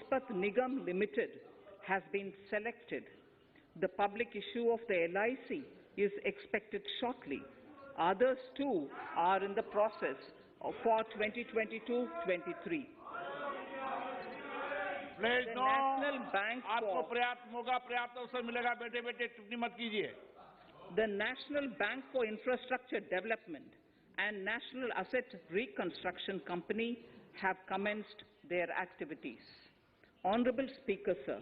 Ispat Nigam Limited has been selected. The public issue of the LIC is expected shortly. Others too are in the process for 2022-23. The National Bank आपको पर्याप्त मौका पर्याप्त अवसर मिलेगा, बेटे बेटे टिप्पणी मत कीजिए. The National Bank for Infrastructure Development and National Asset Reconstruction Company have commenced their activities. Honorable Speaker, sir,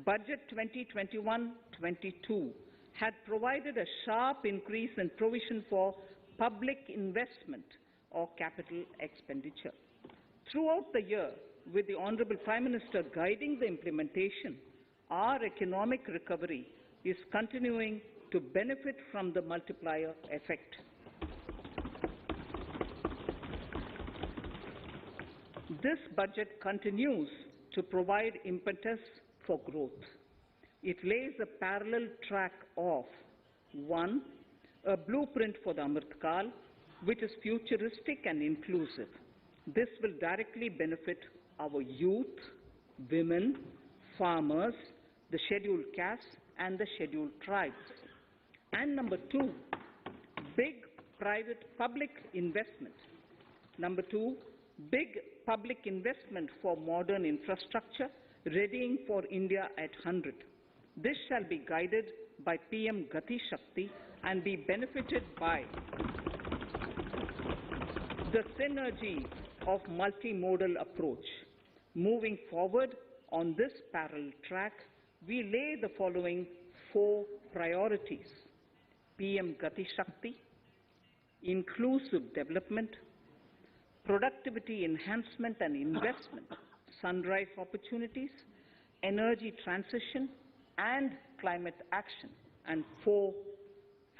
Budget 2021-22 had provided a sharp increase in provision for public investment or capital expenditure. Throughout the year, with the Honorable Prime Minister guiding the implementation, our economic recovery is continuing to benefit from the multiplier effect. This budget continues to provide impetus for growth. It lays a parallel track of 1. A blueprint for the Amrit Kal, which is futuristic and inclusive. This will directly benefit our youth, women, farmers, the scheduled castes and the scheduled tribes. And number 2, big private-public investment. Number 2, big public investment for modern infrastructure, readying for India at 100. This shall be guided by PM Gati Shakti and be benefited by the synergy of multimodal approach. Moving forward on this parallel track, we lay the following 4 priorities: PM Gati Shakti, inclusive development, productivity enhancement and investment, sunrise opportunities, energy transition and climate action, and 4,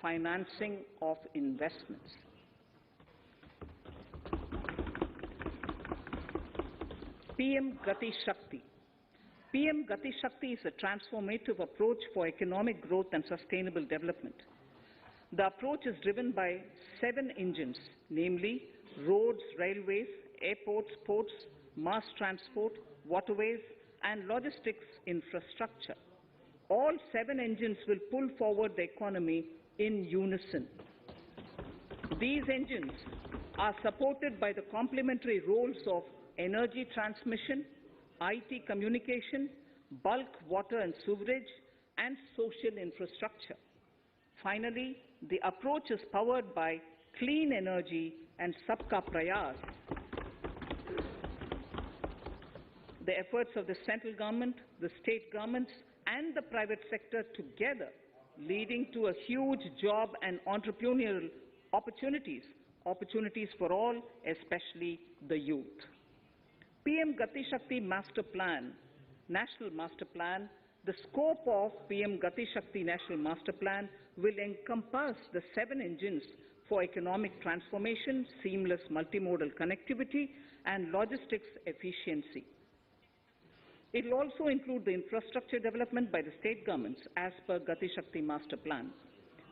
financing of investments. PM Gati Shakti. PM Gati Shakti is a transformative approach for economic growth and sustainable development. The approach is driven by 7 engines, namely roads, railways, airports, ports, mass transport, waterways, and logistics infrastructure. All 7 engines will pull forward the economy in unison. These engines are supported by the complementary roles of energy transmission, IT communication, bulk water and sewerage, and social infrastructure. Finally, the approach is powered by clean energy and Sabka Prayas. The efforts of the central government, the state governments, and the private sector together, leading to a huge job and entrepreneurial opportunities for all, especially the youth. PM Gati Shakti Master Plan, National Master Plan. The scope of PM Gati Shakti National Master Plan will encompass the 7 engines for economic transformation, seamless multimodal connectivity, and logistics efficiency. It will also include the infrastructure development by the state governments as per Gati Shakti Master Plan.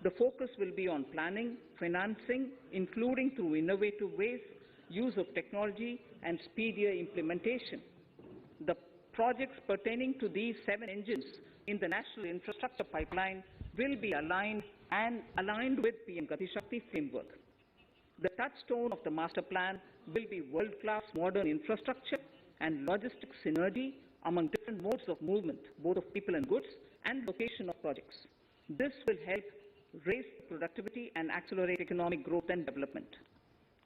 The focus will be on planning, financing, including through innovative ways, use of technology, and speedier implementation. The projects pertaining to these 7 engines in the national infrastructure pipeline will be aligned with PM Gati Shakti framework. The touchstone of the master plan will be world-class modern infrastructure and logistics synergy among different modes of movement, both of people and goods, and location of projects. This will help raise productivity and accelerate economic growth and development.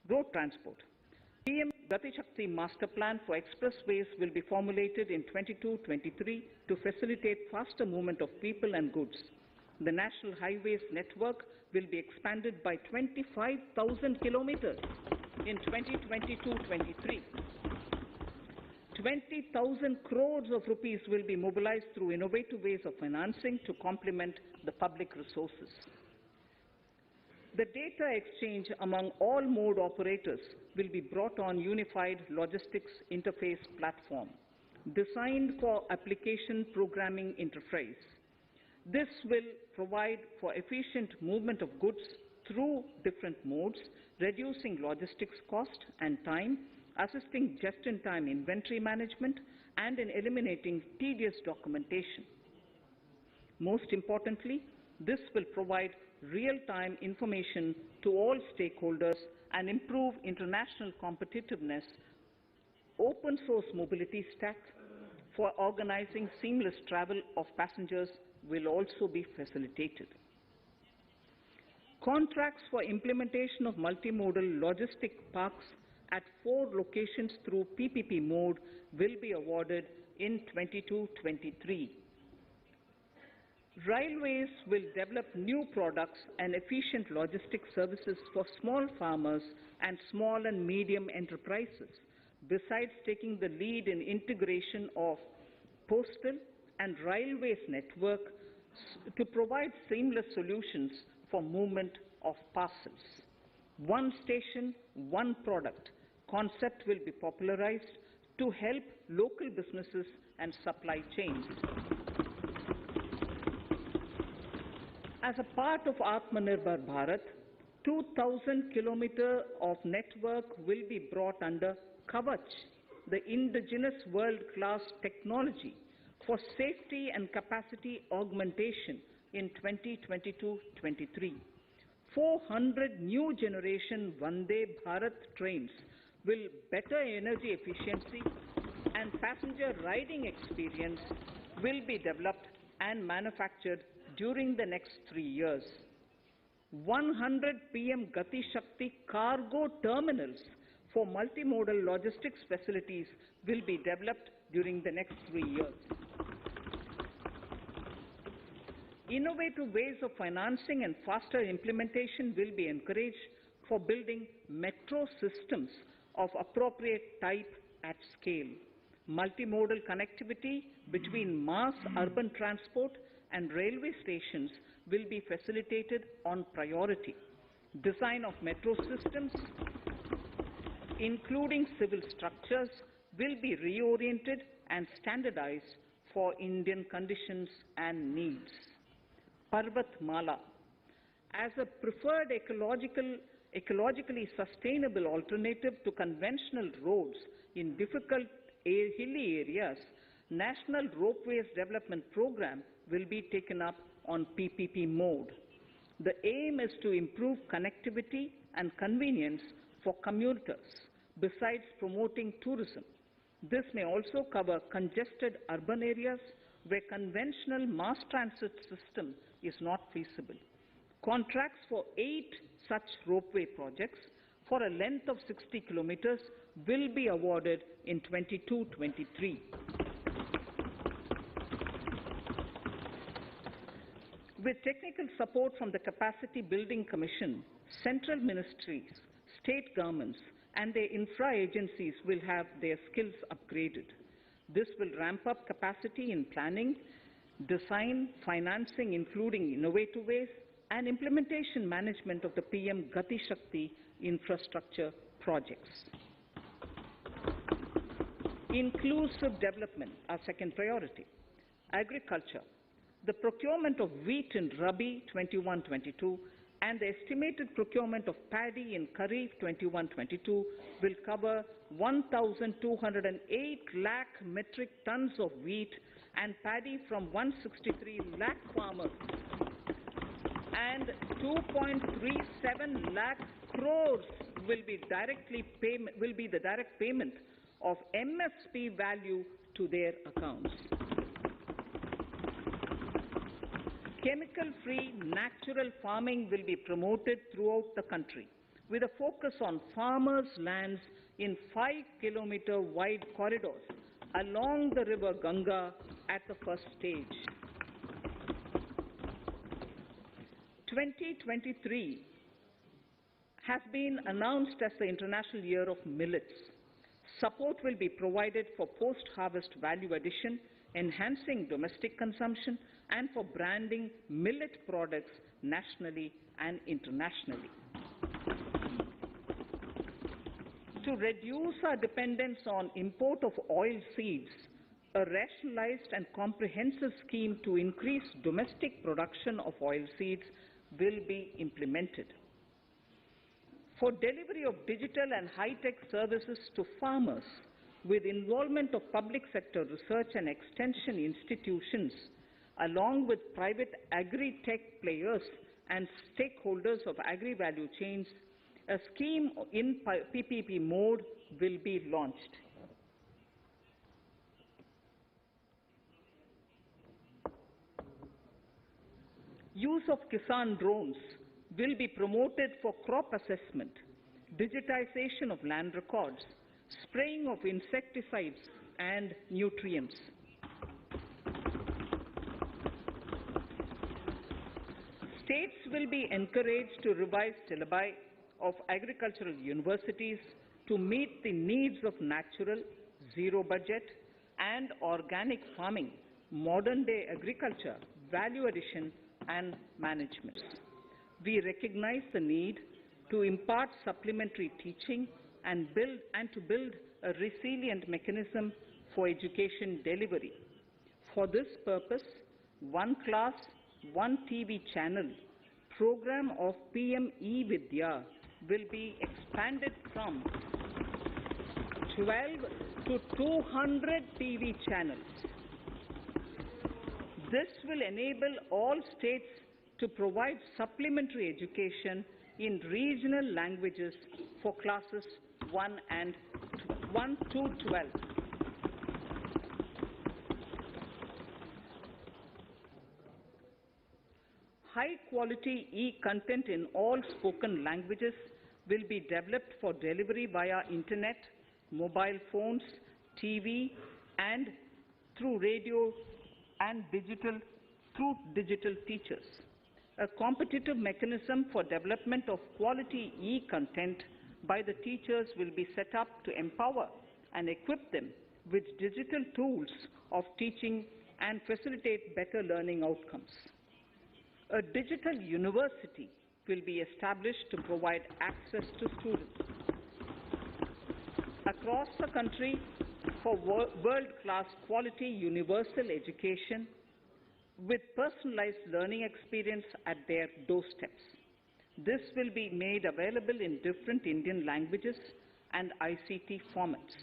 Road transport. PM Gati Shakti Master Plan for expressways will be formulated in 22-23 to facilitate faster movement of people and goods. The National Highways network will be expanded by 25,000 kilometers in 2022-23. 20,000 crores of rupees will be mobilized through innovative ways of financing to complement the public resources. The data exchange among all mode operators will be brought on unified logistics interface platform, designed for application programming interface. This will provide for efficient movement of goods through different modes, reducing logistics cost and time, assisting just-in-time inventory management, and in eliminating tedious documentation. Most importantly, this will provide real-time information to all stakeholders and improve international competitiveness. Open source mobility stack for organizing seamless travel of passengers will also be facilitated. Contracts for implementation of multimodal logistic parks at 4 locations through PPP mode will be awarded in 22-23. Railways will develop new products and efficient logistics services for small farmers and small and medium enterprises, besides taking the lead in integration of postal and railways network to provide seamless solutions for movement of parcels. One station, one product concept will be popularized to help local businesses and supply chains. As a part of Atmanirbhar Bharat, 2,000 kilometers of network will be brought under Kavach, the indigenous world-class technology for safety and capacity augmentation in 2022-23. 400 new generation Vande Bharat trains will better energy efficiency and passenger riding experience will be developed and manufactured during the next 3 years. 100 PM Gati Shakti cargo terminals for multimodal logistics facilities will be developed during the next 3 years. Innovative ways of financing and faster implementation will be encouraged for building metro systems of appropriate type at scale. Multimodal connectivity between mass urban transport and railway stations will be facilitated on priority. Design of metro systems, including civil structures, will be reoriented and standardized for Indian conditions and needs. Parvat Mala, as a preferred ecologically sustainable alternative to conventional roads in difficult hilly areas, National Ropeways Development Program will be taken up on PPP mode. The aim is to improve connectivity and convenience for commuters, besides promoting tourism. This may also cover congested urban areas where conventional mass transit system is not feasible. Contracts for 8 such ropeway projects for a length of 60 kilometers will be awarded in 22-23. With technical support from the Capacity Building Commission, central ministries, state governments, and their infra agencies will have their skills upgraded. This will ramp up capacity in planning, design, financing, including innovative ways, and implementation management of the PM Gati Shakti infrastructure projects. Inclusive development, our second priority. Agriculture. The procurement of wheat in Rabi 21-22 and the estimated procurement of paddy in Kharif 21-22 will cover 1,208 lakh metric tons of wheat and paddy from 163 lakh farmers, and 2.37 lakh crores will be the direct payment of MSP value to their accounts. Chemical-free natural farming will be promoted throughout the country with a focus on farmers' lands in 5-kilometer wide corridors along the river Ganga at the first stage. 2023 has been announced as the International Year of Millets. Support will be provided for post-harvest value addition, enhancing domestic consumption, and for branding millet products nationally and internationally. To reduce our dependence on import of oil seeds, a rationalized and comprehensive scheme to increase domestic production of oil seeds will be implemented. For delivery of digital and high-tech services to farmers, with involvement of public sector research and extension institutions, along with private agri-tech players and stakeholders of agri-value chains, a scheme in PPP mode will be launched. Use of Kisan drones will be promoted for crop assessment, digitization of land records, spraying of insecticides and nutrients. States will be encouraged to revise syllabi of agricultural universities to meet the needs of natural, zero budget and organic farming, modern day agriculture, value addition and management. We recognize the need to impart supplementary teaching and to build a resilient mechanism for education delivery. For this purpose, One Class, One TV channel program of PM E-Vidya will be expanded from 12 to 200 TV channels. This will enable all states to provide supplementary education in regional languages for classes 1 to 12. High-quality e-content in all spoken languages will be developed for delivery via internet, mobile phones, TV, and through radio and through digital teachers. A competitive mechanism for development of quality e-content by the teachers will be set up to empower and equip them with digital tools of teaching and facilitate better learning outcomes. A digital university will be established to provide access to students across the country for world-class quality universal education with personalized learning experience at their doorsteps. This will be made available in different Indian languages and ICT formats.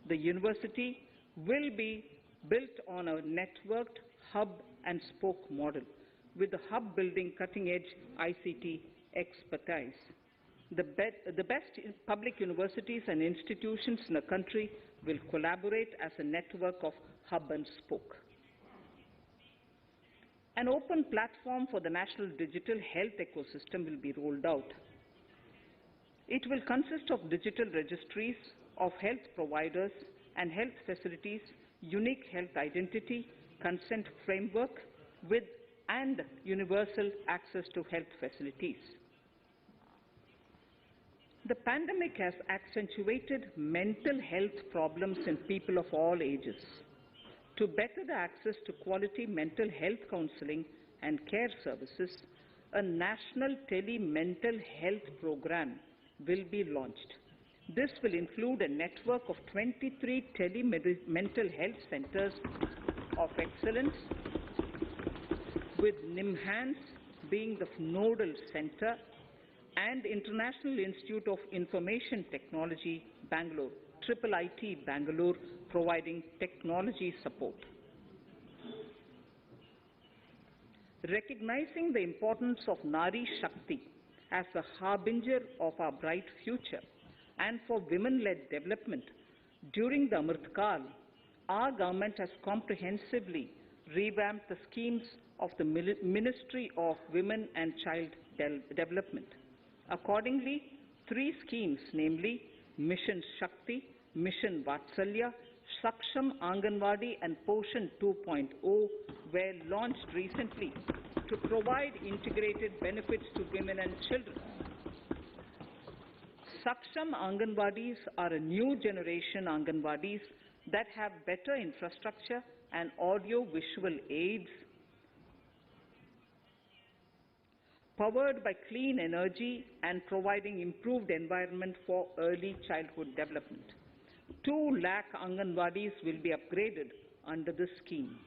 The university will be built on a networked hub and spoke model, with the hub building cutting-edge ICT expertise. The best public universities and institutions in the country will collaborate as a network of hub and spoke. An open platform for the national digital health ecosystem will be rolled out. It will consist of digital registries of health providers and health facilities, unique health identity, consent framework, and universal access to health facilities. The pandemic has accentuated mental health problems in people of all ages. To better the access to quality mental health counseling and care services, a national Tele mental health program will be launched. This will include a network of 23 Tele mental health centers of excellence, with NIMHANS being the nodal center, and International Institute of Information Technology, Bangalore, IIIT Bangalore, providing technology support. Recognizing the importance of Nari Shakti as the harbinger of our bright future and for women-led development, during the Amrit Kal, our government has comprehensively revamped the schemes of the Ministry of Women and Child Development. Accordingly, 3 schemes, namely Mission Shakti, Mission Vatsalya, Saksham Anganwadi and Poshan 2.0 were launched recently to provide integrated benefits to women and children. Saksham Anganwadis are a new generation Anganwadis that have better infrastructure and audio-visual aids, powered by clean energy and providing improved environment for early childhood development. 2 lakh Anganwadis will be upgraded under this scheme.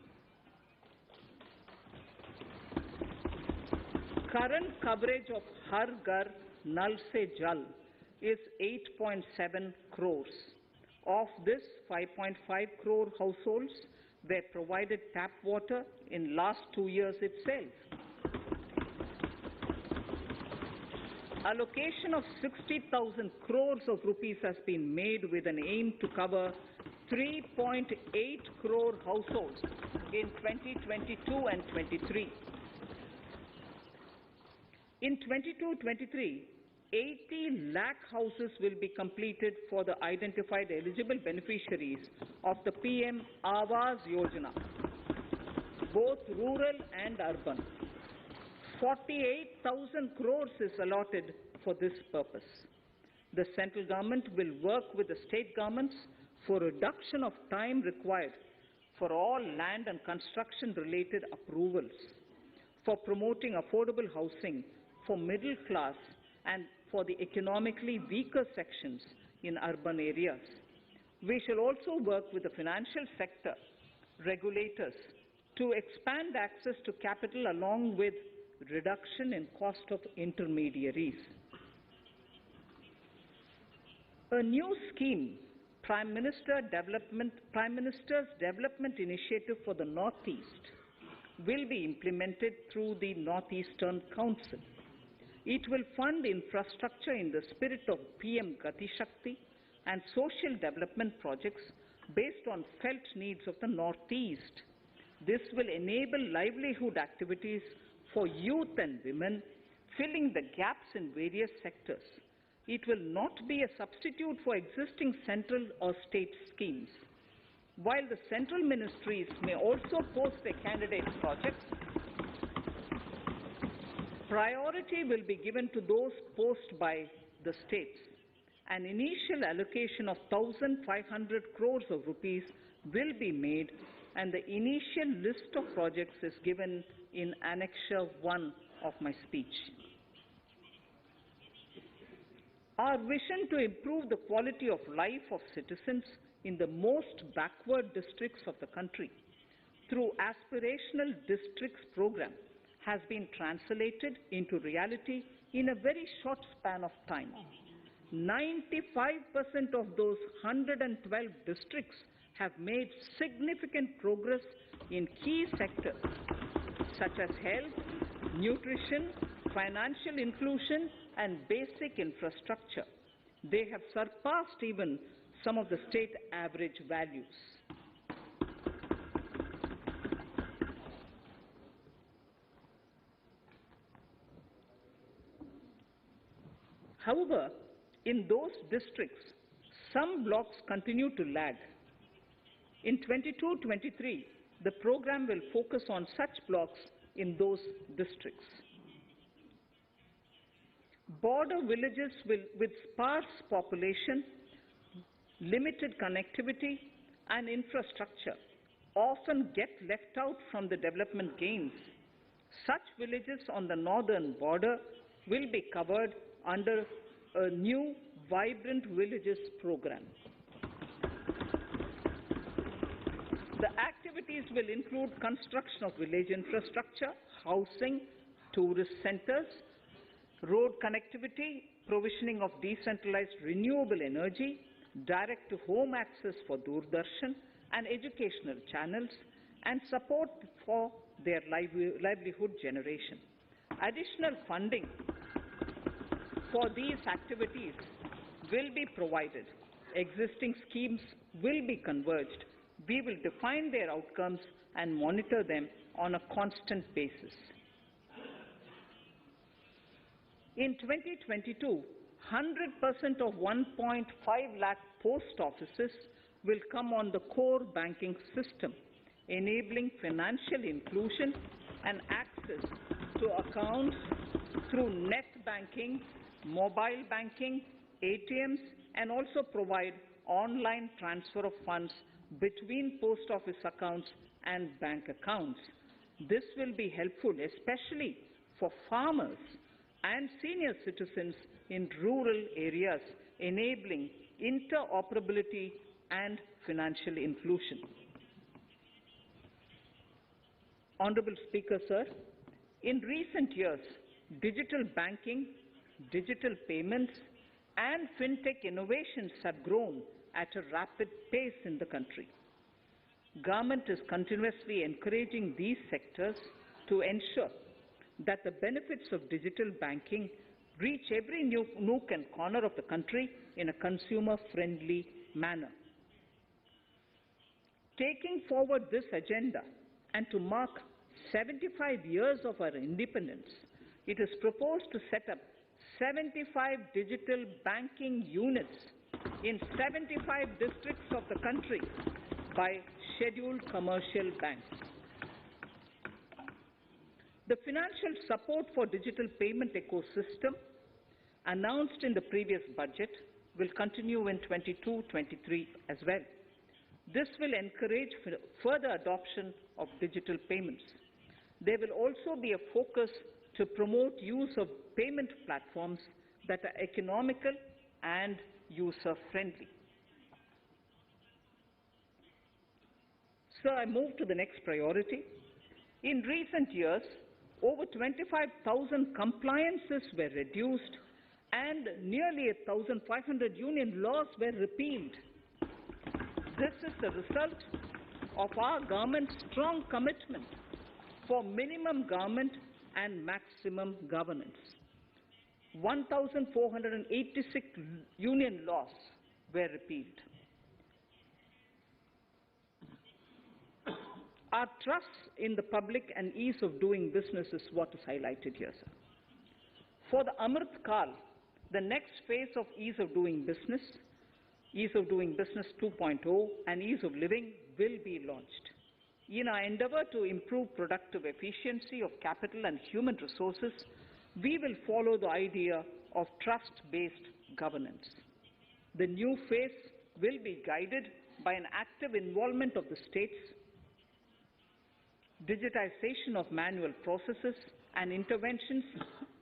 Current coverage of Har Ghar Nal Se Jal is 8.7 crores. Of this, 5.5 crore households were provided tap water in last 2 years itself. Allocation of 60,000 crores of rupees has been made with an aim to cover 3.8 crore households in 2022 and 23. In 22-23, 80 lakh houses will be completed for the identified eligible beneficiaries of the PM Awas Yojana, both rural and urban. 48,000 crores is allotted for this purpose. The central government will work with the state governments for reduction of time required for all land and construction-related approvals, for promoting affordable housing for middle class and for the economically weaker sections in urban areas. We shall also work with the financial sector regulators to expand access to capital along with reduction in cost of intermediaries. A new scheme, Prime Minister's Development Initiative for the Northeast, will be implemented through the Northeastern Council. It will fund infrastructure in the spirit of PM Gati Shakti and social development projects based on felt needs of the Northeast. This will enable livelihood activities for youth and women, filling the gaps in various sectors. It will not be a substitute for existing central or state schemes. While the central ministries may also post their candidate projects, priority will be given to those posted by the states. An initial allocation of 1,500 crores of rupees will be made, and the initial list of projects is given in Annexure 1 of my speech. Our vision to improve the quality of life of citizens in the most backward districts of the country through Aspirational Districts program has been translated into reality in a very short span of time. 95% of those 112 districts have made significant progress in key sectors such as health, nutrition, financial inclusion, and basic infrastructure. They have surpassed even some of the state average values. However, in those districts, some blocks continue to lag. In 22-23, the program will focus on such blocks in those districts. Border villages with sparse population, limited connectivity, and infrastructure often get left out from the development gains. Such villages on the northern border will be covered under a new Vibrant Villages program. The activities will include construction of village infrastructure, housing, tourist centers, road connectivity, provisioning of decentralized renewable energy, direct-to-home access for Doordarshan and educational channels, and support for their livelihood generation. Additional funding for these activities will be provided. Existing schemes will be converged. We will define their outcomes and monitor them on a constant basis. In 2022, 100% of 1.5 lakh post offices will come on the core banking system, enabling financial inclusion and access to accounts through net banking, mobile banking, ATMs, and also provide online transfer of funds between post office accounts and bank accounts. This will be helpful especially for farmers and senior citizens in rural areas, enabling interoperability and financial inclusion. Honorable Speaker, sir, in recent years, digital banking, digital payments, and fintech innovations have grown at a rapid pace in the country. Government is continuously encouraging these sectors to ensure that the benefits of digital banking reach every nook and corner of the country in a consumer-friendly manner. Taking forward this agenda and to mark 75 years of our independence, it is proposed to set up 75 digital banking units in 75 districts of the country by scheduled commercial banks. The financial support for digital payment ecosystem announced in the previous budget will continue in 22-23 as well. This will encourage further adoption of digital payments. There will also be a focus to promote use of payment platforms that are economical and user-friendly. So I move to the next priority. In recent years, over 25,000 compliances were reduced and nearly 1,500 union laws were repealed. This is the result of our government's strong commitment for minimum government and maximum governance. 1,486 union laws were repealed. Our trust in the public and ease of doing business is what is highlighted here, sir. For the Amrit Kal, the next phase of ease of doing business 2.0 and ease of living will be launched. In our endeavor to improve productive efficiency of capital and human resources, we will follow the idea of trust-based governance. The new phase will be guided by an active involvement of the states, digitization of manual processes and interventions,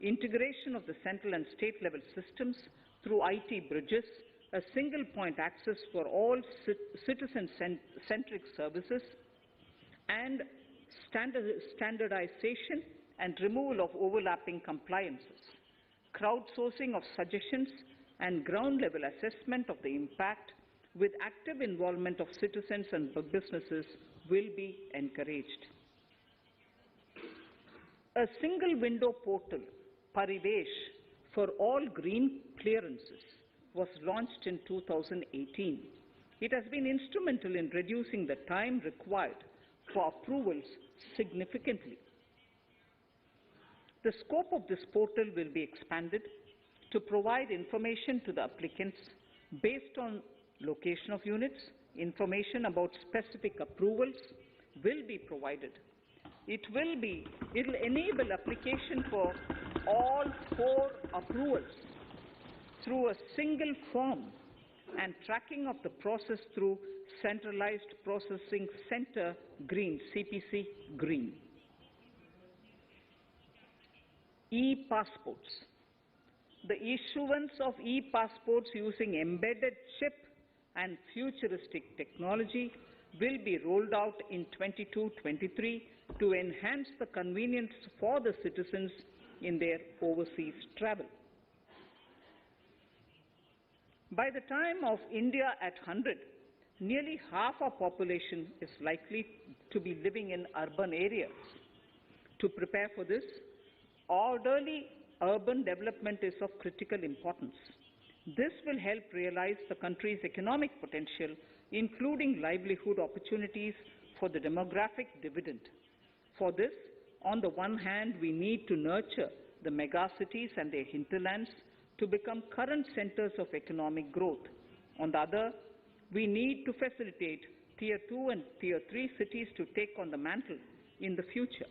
integration of the central and state level systems through IT bridges, a single point access for all citizen-centric services, and standardization and removal of overlapping compliances. Crowdsourcing of suggestions and ground-level assessment of the impact with active involvement of citizens and businesses will be encouraged. A single window portal, Parivesh, for all green clearances was launched in 2018. It has been instrumental in reducing the time required for approvals significantly. The scope of this portal will be expanded to provide information to the applicants based on location of units. Information about specific approvals will be provided. It will enable application for all 4 approvals through a single form and tracking of the process through Centralized Processing Center Green, CPC Green. E-passports. The issuance of e-passports using embedded chip and futuristic technology will be rolled out in 22-23 to enhance the convenience for the citizens in their overseas travel. By the time of India at 100, nearly half our population is likely to be living in urban areas. To prepare for this, orderly urban development is of critical importance. This will help realize the country's economic potential, including livelihood opportunities for the demographic dividend. For this, on the one hand, we need to nurture the megacities and their hinterlands to become current centers of economic growth. On the other, we need to facilitate Tier 2 and Tier 3 cities to take on the mantle in the future.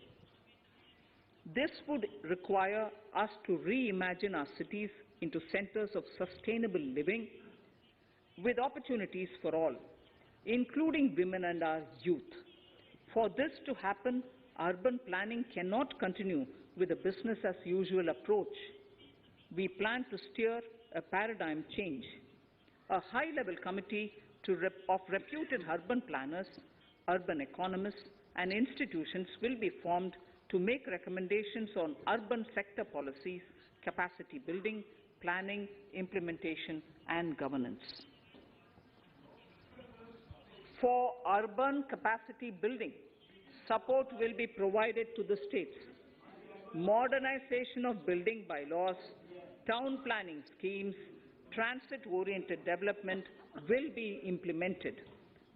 This would require us to reimagine our cities into centers of sustainable living with opportunities for all, including women and our youth. For this to happen, urban planning cannot continue with a business-as-usual approach. We plan to steer a paradigm change. A high-level committee of reputed urban planners, urban economists, and institutions will be formed to make recommendations on urban sector policies, capacity building, planning, implementation, and governance. For urban capacity building, support will be provided to the states. Modernization of building bylaws, town planning schemes, transit-oriented development will be implemented.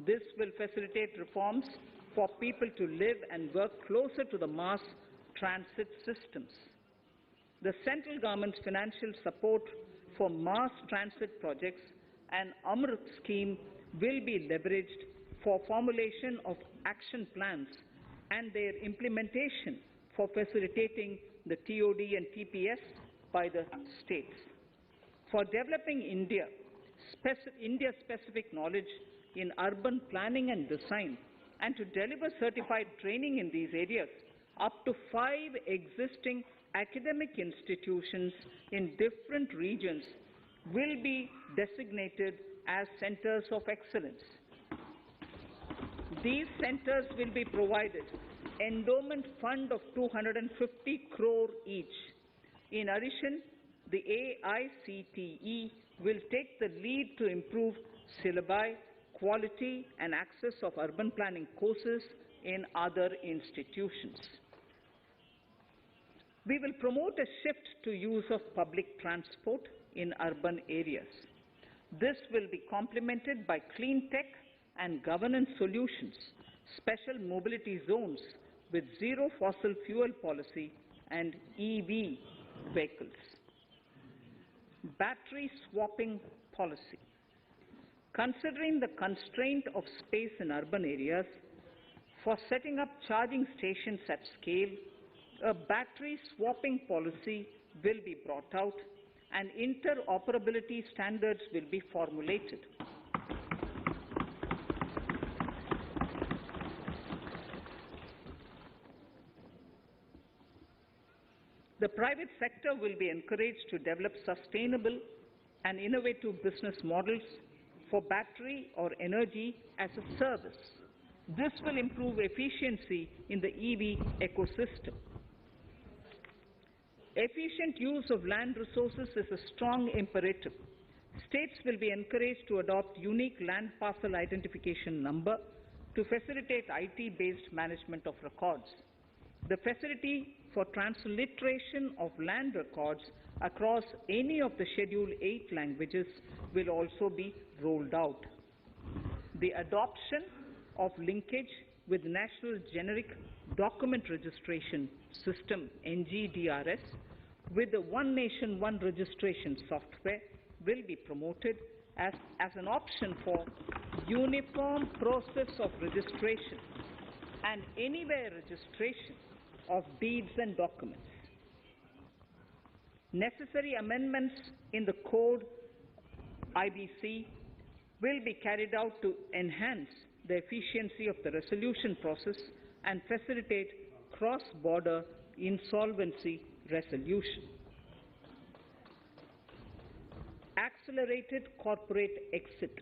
This will facilitate reforms for people to live and work closer to the mass transit systems. The central government's financial support for mass transit projects and Amrit scheme will be leveraged for formulation of action plans and their implementation for facilitating the TOD and TPS by the states. For developing India-specific knowledge in urban planning and design, and to deliver certified training in these areas, up to 5 existing academic institutions in different regions will be designated as centers of excellence. These centers will be provided endowment fund of 250 crore each. In addition, the AICTE will take the lead to improve syllabi, quality and access of urban planning courses in other institutions. We will promote a shift to use of public transport in urban areas. This will be complemented by clean tech and governance solutions, special mobility zones with zero fossil fuel policy and EV vehicles. Battery swapping policy. Considering the constraint of space in urban areas, for setting up charging stations at scale, a battery swapping policy will be brought out and interoperability standards will be formulated. The private sector will be encouraged to develop sustainable and innovative business models for battery or energy as a service. This will improve efficiency in the EV ecosystem. Efficient use of land resources is a strong imperative. States will be encouraged to adopt unique land parcel identification number to facilitate IT-based management of records. The facility for transliteration of land records across any of the Schedule 8 languages will also be rolled out. The adoption of linkage with National Generic Document Registration System, NGDRS, with the One Nation, One Registration software will be promoted as an option for uniform process of registration and anywhere registration of deeds and documents. Necessary amendments in the code IBC will be carried out to enhance the efficiency of the resolution process and facilitate cross-border insolvency resolution. Accelerated corporate exit.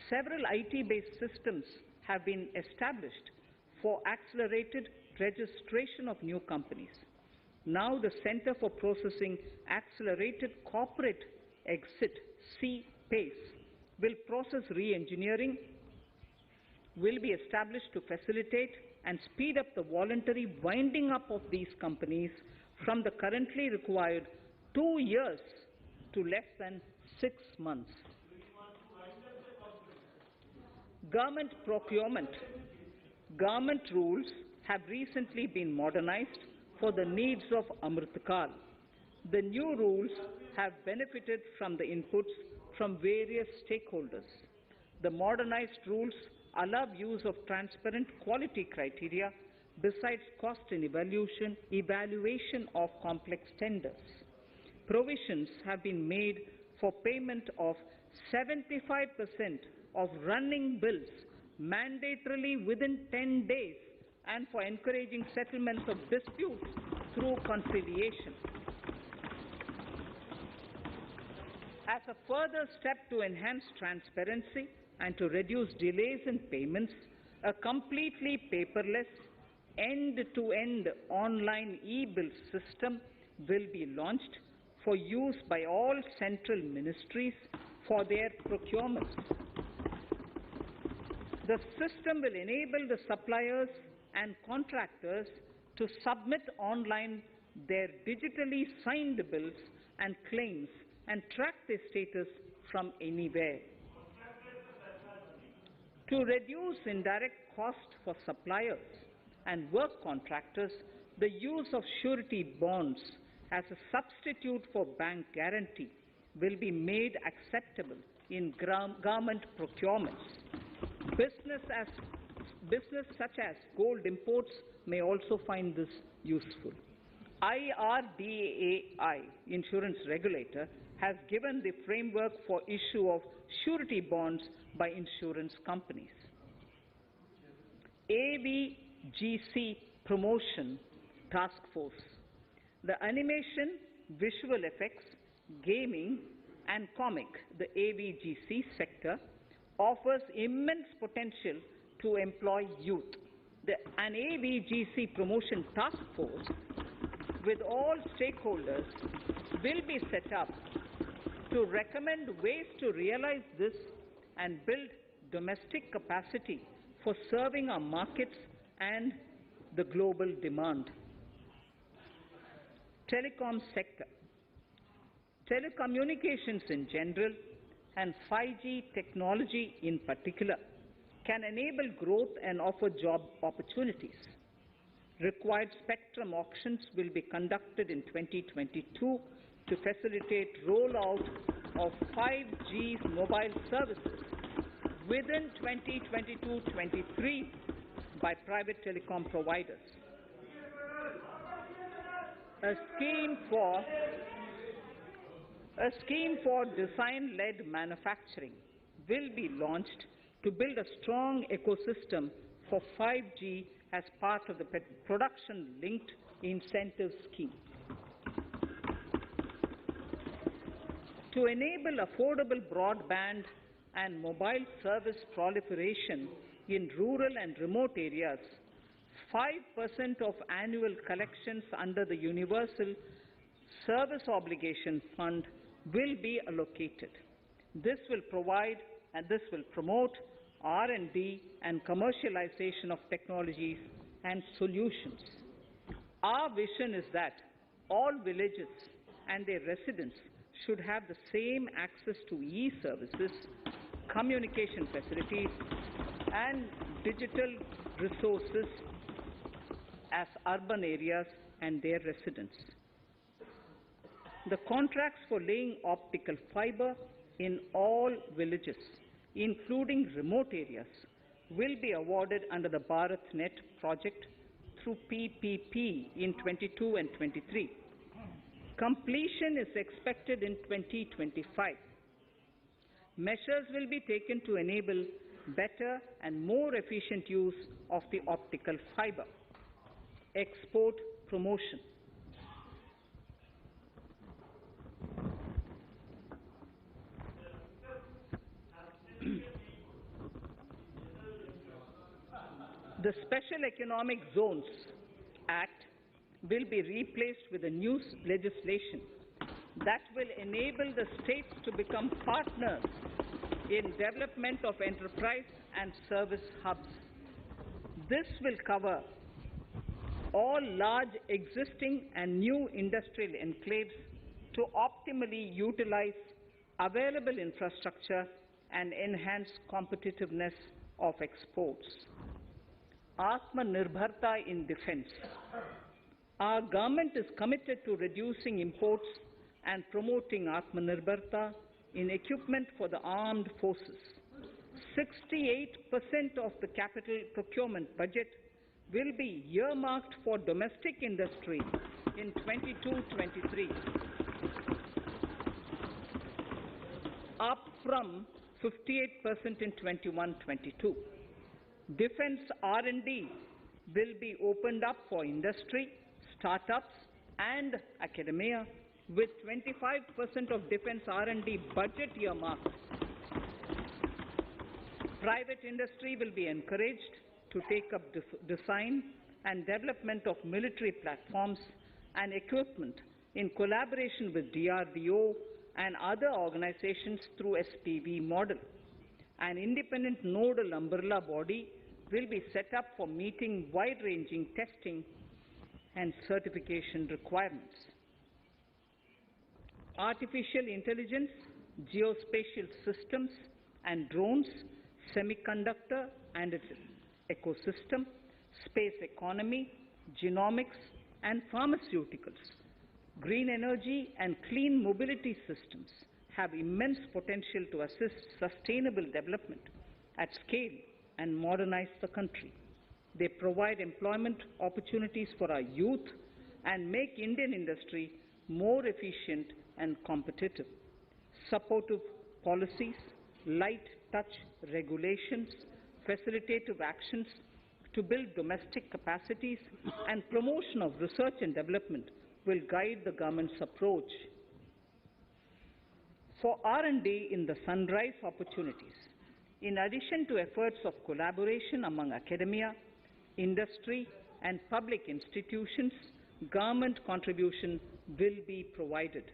Several IT-based systems have been established for accelerated registration of new companies. Now the Center for Processing Accelerated Corporate Exit, CPACE, will process re-engineering, will be established to facilitate and speed up the voluntary winding up of these companies from the currently required 2 years to less than 6 months. Government procurement. Government rules have recently been modernized for the needs of Amritkal. The new rules have benefited from the inputs from various stakeholders. The modernized rules allow use of transparent quality criteria besides cost and evaluation of complex tenders. Provisions have been made for payment of 75% of running bills mandatorily within 10 days and for encouraging settlements of disputes through conciliation. As a further step to enhance transparency and to reduce delays in payments, a completely paperless, end-to-end online e-bill system will be launched for use by all central ministries for their procurement. The system will enable the suppliers and contractors to submit online their digitally signed bills and claims and track their status from anywhere. To reduce indirect cost for suppliers and work contractors, the use of surety bonds as a substitute for bank guarantee will be made acceptable in government procurements. Business such as gold imports may also find this useful. IRDAI, insurance regulator, has given the framework for issue of surety bonds by insurance companies. AVGC Promotion Task Force. The animation, visual effects, gaming and comic, the AVGC sector, offers immense potential to employ youth. An AVGC Promotion Task Force with all stakeholders will be set up to recommend ways to realize this and build domestic capacity for serving our markets and the global demand. Telecom sector. Telecommunications in general and 5G technology in particular can enable growth and offer job opportunities. Required spectrum auctions will be conducted in 2022 to facilitate rollout of 5G mobile services within 2022-23 by private telecom providers. A scheme for design-led manufacturing will be launched to build a strong ecosystem for 5G as part of the production-linked incentive scheme. To enable affordable broadband and mobile service proliferation in rural and remote areas, 5% of annual collections under the Universal Service Obligation Fund will be allocated. This will promote R&D and commercialization of technologies and solutions. Our vision is that all villages and their residents should have the same access to e-services, communication facilities, and digital resources as urban areas and their residents. The contracts for laying optical fiber in all villages, including remote areas, will be awarded under the BharatNet project through PPP in 22 and 23. Completion is expected in 2025. Measures will be taken to enable better and more efficient use of the optical fiber. Export promotion. The Special Economic Zones Act will be replaced with a new legislation that will enable the states to become partners in development of enterprise and service hubs. This will cover all large existing and new industrial enclaves to optimally utilize available infrastructure and enhance competitiveness of exports. Atmanirbharta in defense. Our government is committed to reducing imports and promoting Atmanirbharta in equipment for the armed forces. 68% of the capital procurement budget will be earmarked for domestic industry in 22-23, up from 58% in 21-22. Defense R&D will be opened up for industry, startups and academia, with 25% of defense R&D budget earmarked. Private industry will be encouraged to take up design and development of military platforms and equipment in collaboration with DRDO and other organizations through SPV model. An independent nodal umbrella body will be set up for meeting wide-ranging testing and certification requirements. Artificial intelligence, geospatial systems and drones, semiconductor and its ecosystem, space economy, genomics and pharmaceuticals, green energy and clean mobility systems have immense potential to assist sustainable development at scale and modernize the country. They provide employment opportunities for our youth and make Indian industry more efficient and competitive. Supportive policies, light touch regulations, facilitative actions to build domestic capacities and promotion of research and development will guide the government's approach. For R&D in the sunrise opportunities, in addition to efforts of collaboration among academia, industry and public institutions, government contribution will be provided.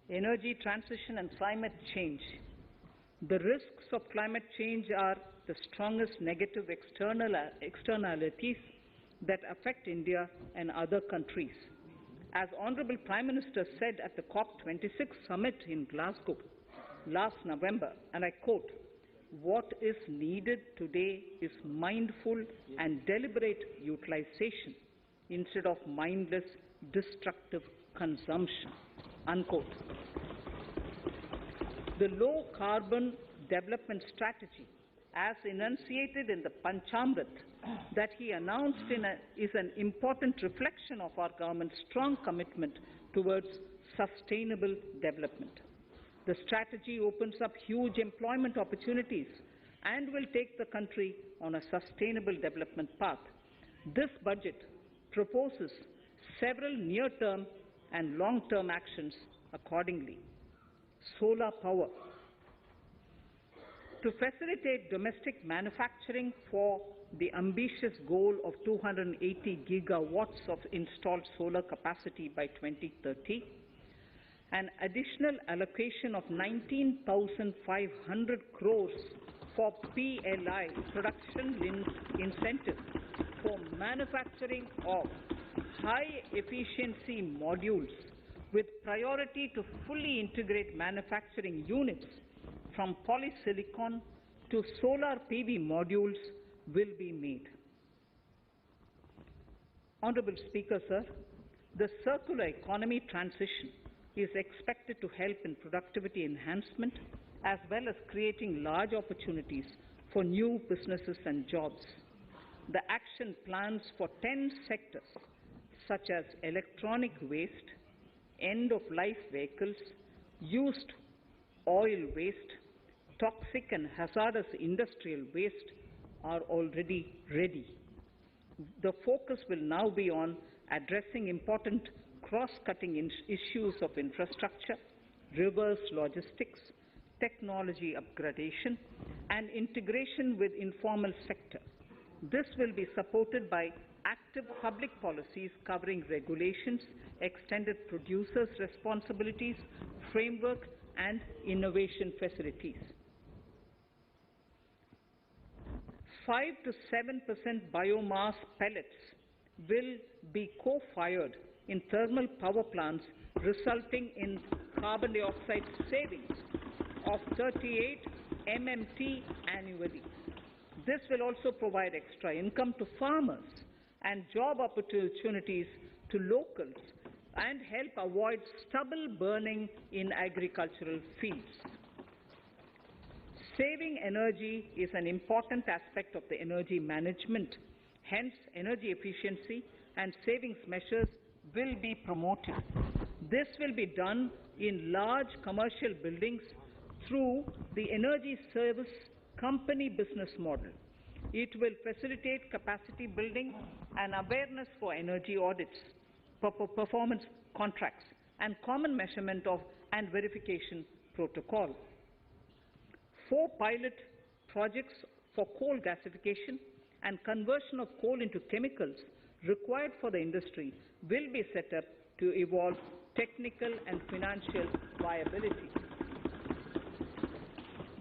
Energy transition and climate change. The risks of climate change are the strongest negative externalities that affect India and other countries. As Honorable Prime Minister said at the COP26 summit in Glasgow last November, and I quote, "What is needed today is mindful and deliberate utilization instead of mindless, destructive consumption," unquote. The low-carbon development strategy, as enunciated in the Panchamrit that he announced is an important reflection of our government's strong commitment towards sustainable development. The strategy opens up huge employment opportunities and will take the country on a sustainable development path. This budget proposes several near-term and long-term actions accordingly. Solar power. To facilitate domestic manufacturing for the ambitious goal of 280 gigawatts of installed solar capacity by 2030, an additional allocation of 19,500 crores for PLI, production-linked incentives, for manufacturing of high-efficiency modules with priority to fully integrate manufacturing units from polysilicon to solar PV modules will be made. Honorable Speaker, sir, the circular economy transition is expected to help in productivity enhancement as well as creating large opportunities for new businesses and jobs. The action plans for 10 sectors such as electronic waste, end-of-life vehicles, used oil waste, toxic and hazardous industrial waste are already ready. The focus will now be on addressing important cross-cutting issues of infrastructure, reverse logistics, technology upgradation, and integration with informal sector. This will be supported by active public policies covering regulations, extended producers' responsibilities, framework, and innovation facilities. 5 to 7% biomass pellets will be co-fired in thermal power plants, resulting in carbon dioxide savings of 38 MMT annually. This will also provide extra income to farmers and job opportunities to locals and help avoid stubble burning in agricultural fields. Saving energy is an important aspect of the energy management. Hence, energy efficiency and savings measures will be promoted. This will be done in large commercial buildings through the energy service company business model. It will facilitate capacity building and awareness for energy audits, performance contracts, and common measurement of and verification protocol. 4 pilot projects for coal gasification and conversion of coal into chemicals required for the industry will be set up to evolve technical and financial viability.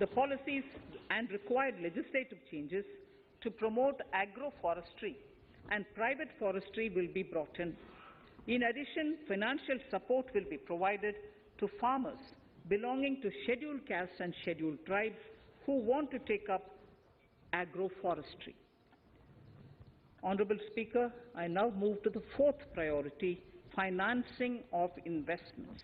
the policies and required legislative changes to promote agroforestry and private forestry will be brought in. In addition, financial support will be provided to farmers belonging to scheduled castes and scheduled tribes who want to take up agroforestry. Honourable Speaker, I now move to the fourth priority, financing of investments.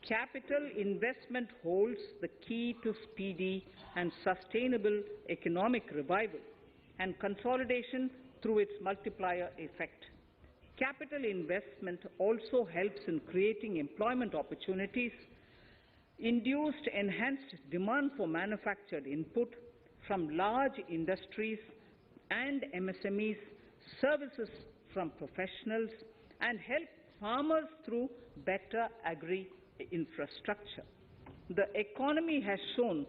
Capital investment holds the key to speedy and sustainable economic revival and consolidation through its multiplier effect. Capital investment also helps in creating employment opportunities, induced enhanced demand for manufactured input from large industries and MSMEs, services from professionals, and help farmers through better agri-infrastructure. The economy has shown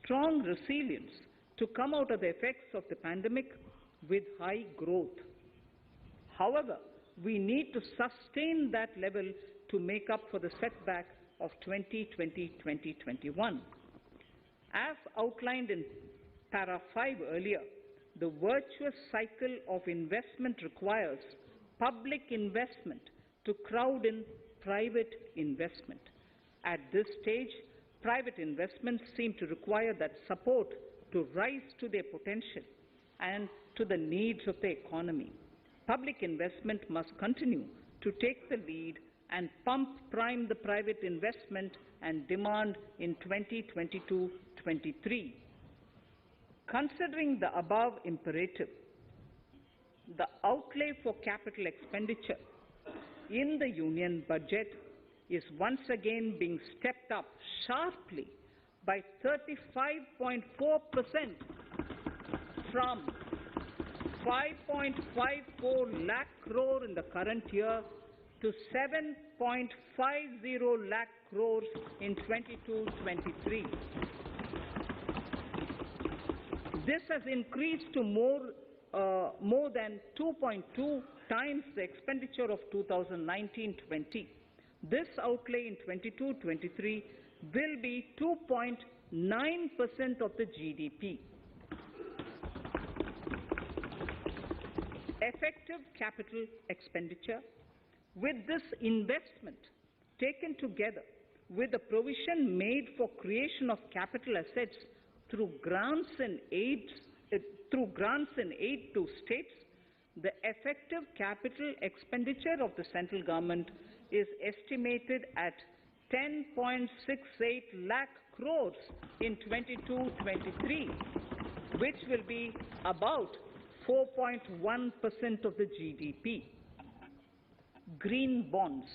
strong resilience to come out of the effects of the pandemic with high growth. However, we need to sustain that level to make up for the setback of 2020-2021. As outlined in para 5 earlier, the virtuous cycle of investment requires public investment to crowd in private investment. At this stage, private investments seem to require that support to rise to their potential and to the needs of the economy. Public investment must continue to take the lead and prime the private investment and demand in 2022-23. Considering the above imperative, the outlay for capital expenditure in the Union budget is once again being stepped up sharply by 35.4% from 5.54 lakh crore in the current year to 7.50 lakh crores in 22-23. This has increased to more than 2.2 times the expenditure of 2019-20. This outlay in 22-23 will be 2.9% of the GDP. Effective capital expenditure. With this investment taken together with the provision made for creation of capital assets through grants and aid to states, the effective capital expenditure of the central government is estimated at 10.68 lakh crores in 22-23, which will be about 4.1% of the GDP. Green bonds.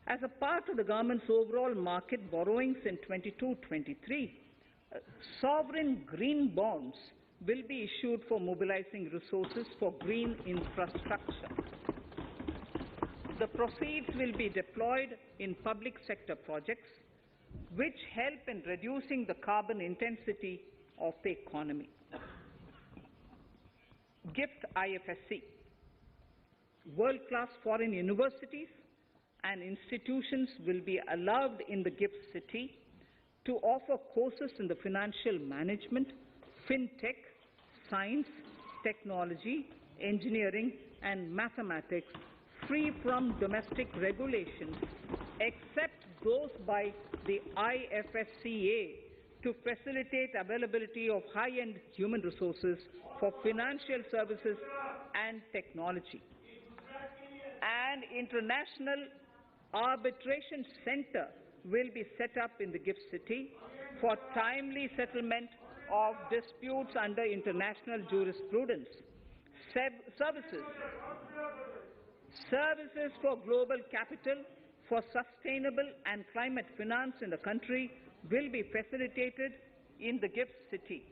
As a part of the government's overall market borrowings in 22-23, sovereign green bonds will be issued for mobilizing resources for green infrastructure. The proceeds will be deployed in public sector projects which help in reducing the carbon intensity of the economy. GIFT IFSC. World-class foreign universities and institutions will be allowed in the GIFT City to offer courses in the financial management, fintech, science, technology, engineering and mathematics free from domestic regulations except those by the IFSCA to facilitate availability of high-end human resources for financial services and technology. An international arbitration center will be set up in the GIFT City for timely settlement of disputes under international jurisprudence. Services for global capital for sustainable and climate finance in the country will be facilitated in the GIFT City.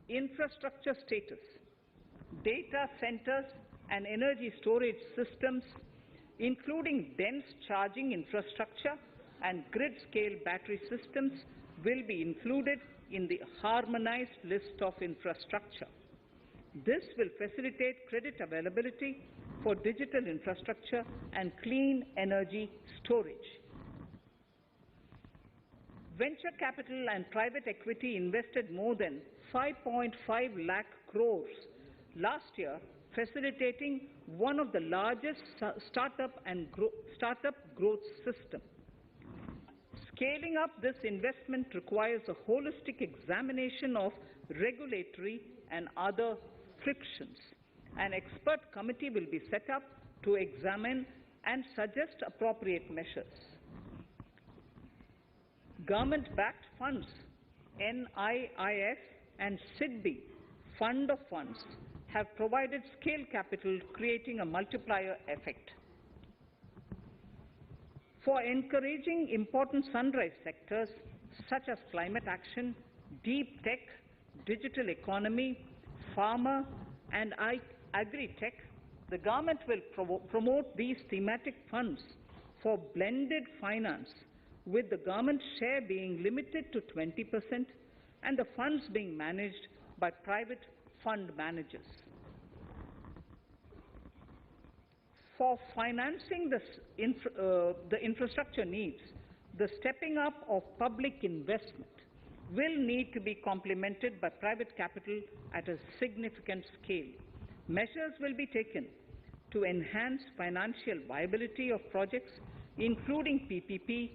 Infrastructure status. Data centers and energy storage systems, including dense charging infrastructure and grid-scale battery systems, will be included in the harmonized list of infrastructure. This will facilitate credit availability for digital infrastructure and clean energy storage. Venture capital and private equity invested more than 5.5 lakh crores last year, facilitating one of the largest startup growth systems. Scaling up this investment requires a holistic examination of regulatory and other frictions. An expert committee will be set up to examine and suggest appropriate measures. Government-backed funds, NIIF and SIDBI, Fund of Funds, have provided scale capital, creating a multiplier effect. For encouraging important sunrise sectors such as climate action, deep tech, digital economy, pharma, and agri-tech, the government will promote these thematic funds for blended finance, with the government share being limited to 20% and the funds being managed by private fund managers. For financing the infrastructure needs, the stepping up of public investment will need to be complemented by private capital at a significant scale. Measures will be taken to enhance financial viability of projects, including PPP,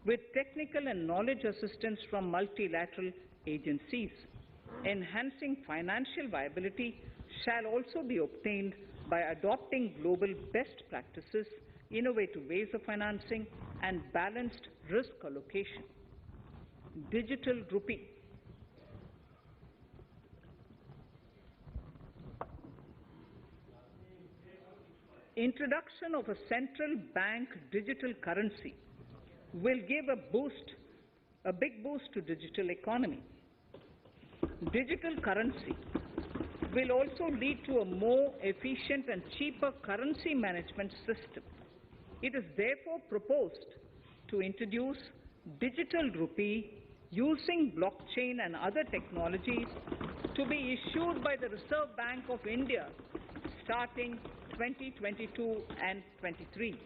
with technical and knowledge assistance from multilateral agencies. Enhancing financial viability shall also be obtained by adopting global best practices, innovative ways of financing, and balanced risk allocation. Digital rupee. Introduction of a central bank digital currency will give a big boost to digital economy. Digital currency will also lead to a more efficient and cheaper currency management system. It is therefore proposed to introduce digital rupee using blockchain and other technologies to be issued by the Reserve Bank of India starting 2022 and 23.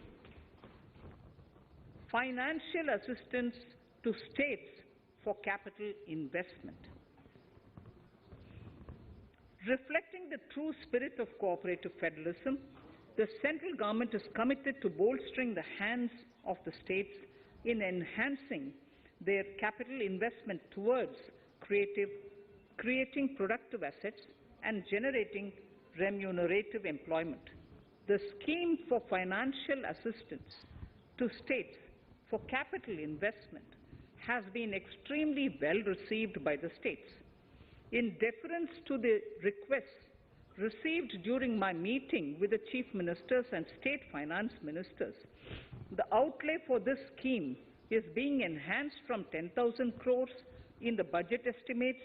Financial assistance to states for capital investment. Reflecting the true spirit of cooperative federalism, the central government is committed to bolstering the hands of the states in enhancing their capital investment towards creating productive assets and generating remunerative employment. The scheme for financial assistance to states for capital investment has been extremely well received by the states. In deference to the requests received during my meeting with the chief ministers and state finance ministers, the outlay for this scheme is being enhanced from 10,000 crores in the budget estimates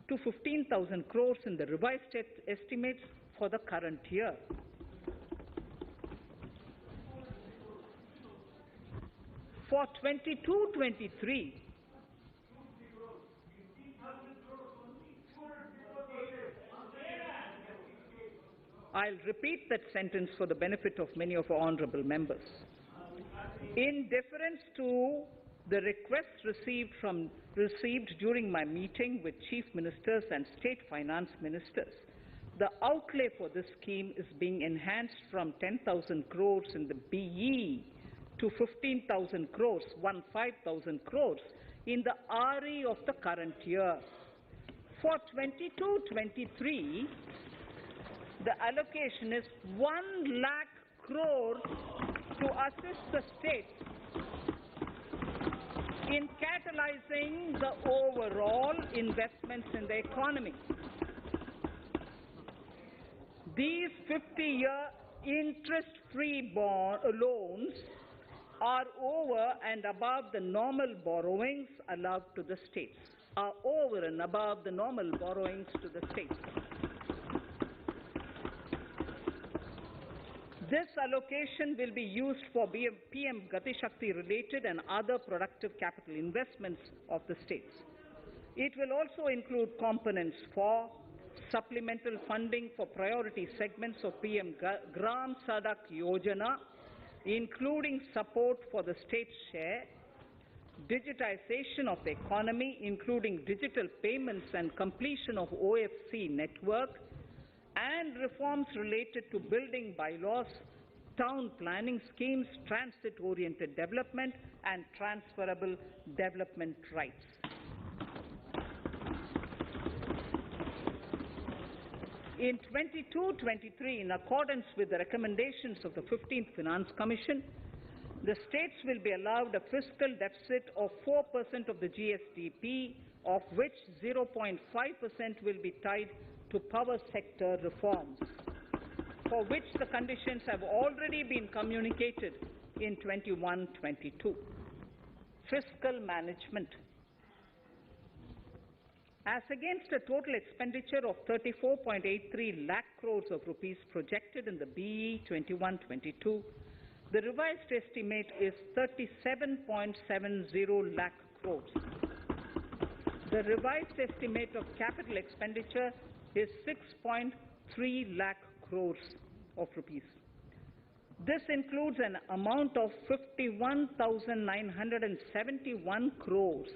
to 15,000 crores in the revised estimates for the current year. For 22-23, I'll repeat that sentence for the benefit of many of our honorable members. In deference to the requests received during my meeting with chief ministers and state finance ministers, the outlay for this scheme is being enhanced from 10,000 crores in the BE to 15,000 crores, 15,000 crores in the RE of the current year. For 22-23, the allocation is 1 lakh crores to assist the states in catalyzing the overall investments in the economy. These 50-year interest-free loans are over and above the normal borrowings allowed to the states, This allocation will be used for PM Gati Shakti related and other productive capital investments of the states. It will also include components for supplemental funding for priority segments of PM Gram Sadak Yojana, including support for the state share, digitization of the economy, including digital payments and completion of OFC network, and reforms related to building bylaws, town planning schemes, transit-oriented development, and transferable development rights. In 22-23, in accordance with the recommendations of the 15th Finance Commission, the states will be allowed a fiscal deficit of 4% of the GSDP, of which 0.5% will be tied to power sector reforms, for which the conditions have already been communicated in 21-22. Fiscal management. As against a total expenditure of 34.83 lakh crores of rupees projected in the BE 21-22, the revised estimate is 37.70 lakh crores. The revised estimate of capital expenditure is 6.3 lakh crores of rupees. This includes an amount of 51,971 crores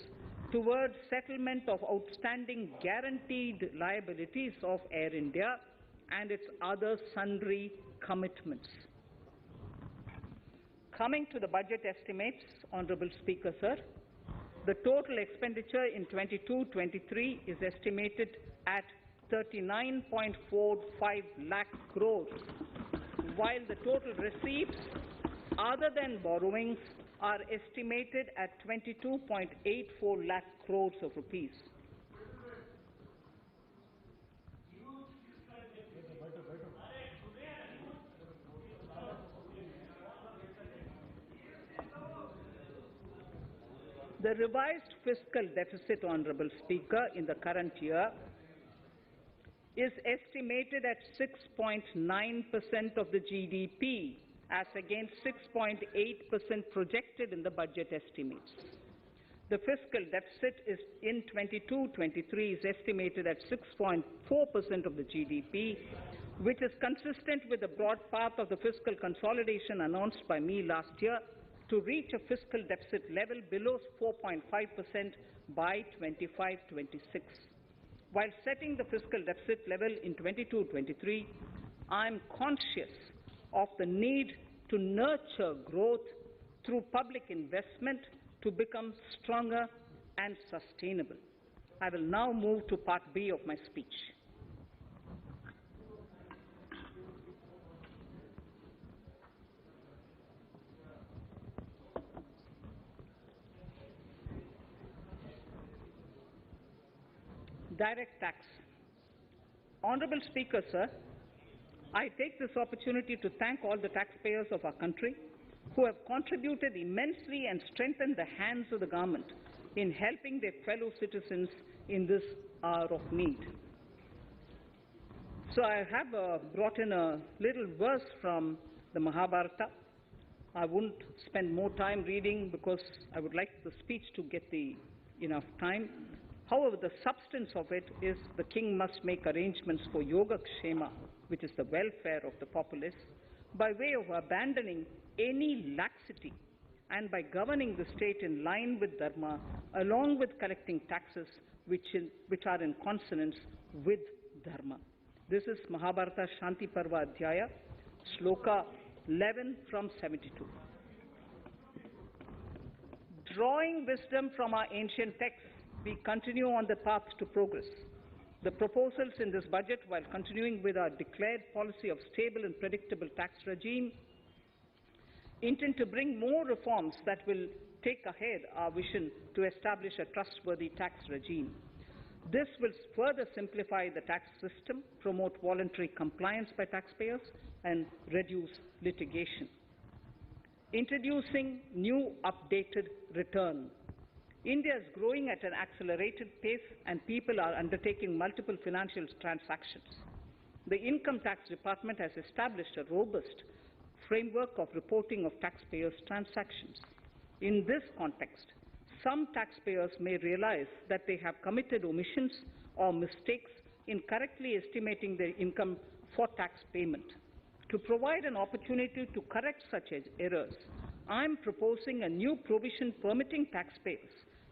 towards settlement of outstanding guaranteed liabilities of Air India and its other sundry commitments. Coming to the budget estimates, Honourable Speaker, sir, the total expenditure in 22-23 is estimated at 39.45 lakh crores, while the total receipts other than borrowings are estimated at 22.84 lakh crores of rupees. The revised fiscal deficit, Honourable Speaker, in the current year is estimated at 6.9% of the GDP, as against 6.8% projected in the budget estimates. The fiscal deficit is in 22-23 is estimated at 6.4% of the GDP, which is consistent with the broad path of the fiscal consolidation announced by me last year to reach a fiscal deficit level below 4.5% by 25-26. While setting the fiscal deficit level in 22-23, I am conscious of the need to nurture growth through public investment to become stronger and sustainable. I will now move to Part B of my speech. Direct tax. Honourable Speaker, sir, I take this opportunity to thank all the taxpayers of our country who have contributed immensely and strengthened the hands of the government in helping their fellow citizens in this hour of need. So I have brought in a little verse from the Mahabharata. I won't spend more time reading because I would like the speech to get enough time. However, the substance of it is the king must make arrangements for Yogakshema, which is the welfare of the populace, by way of abandoning any laxity and by governing the state in line with Dharma, along with collecting taxes which are in consonance with Dharma. This is Mahabharata Shanti Parva Adhyaya, Shloka 11 from 72. Drawing wisdom from our ancient texts, we continue on the path to progress. The proposals in this budget, while continuing with our declared policy of stable and predictable tax regime, intend to bring more reforms that will take ahead our vision to establish a trustworthy tax regime. This will further simplify the tax system, promote voluntary compliance by taxpayers, and reduce litigation. Introducing new updated return. India is growing at an accelerated pace and people are undertaking multiple financial transactions. The Income Tax Department has established a robust framework of reporting of taxpayers' transactions. In this context, some taxpayers may realize that they have committed omissions or mistakes in correctly estimating their income for tax payment. To provide an opportunity to correct such errors, I'm proposing a new provision permitting taxpayers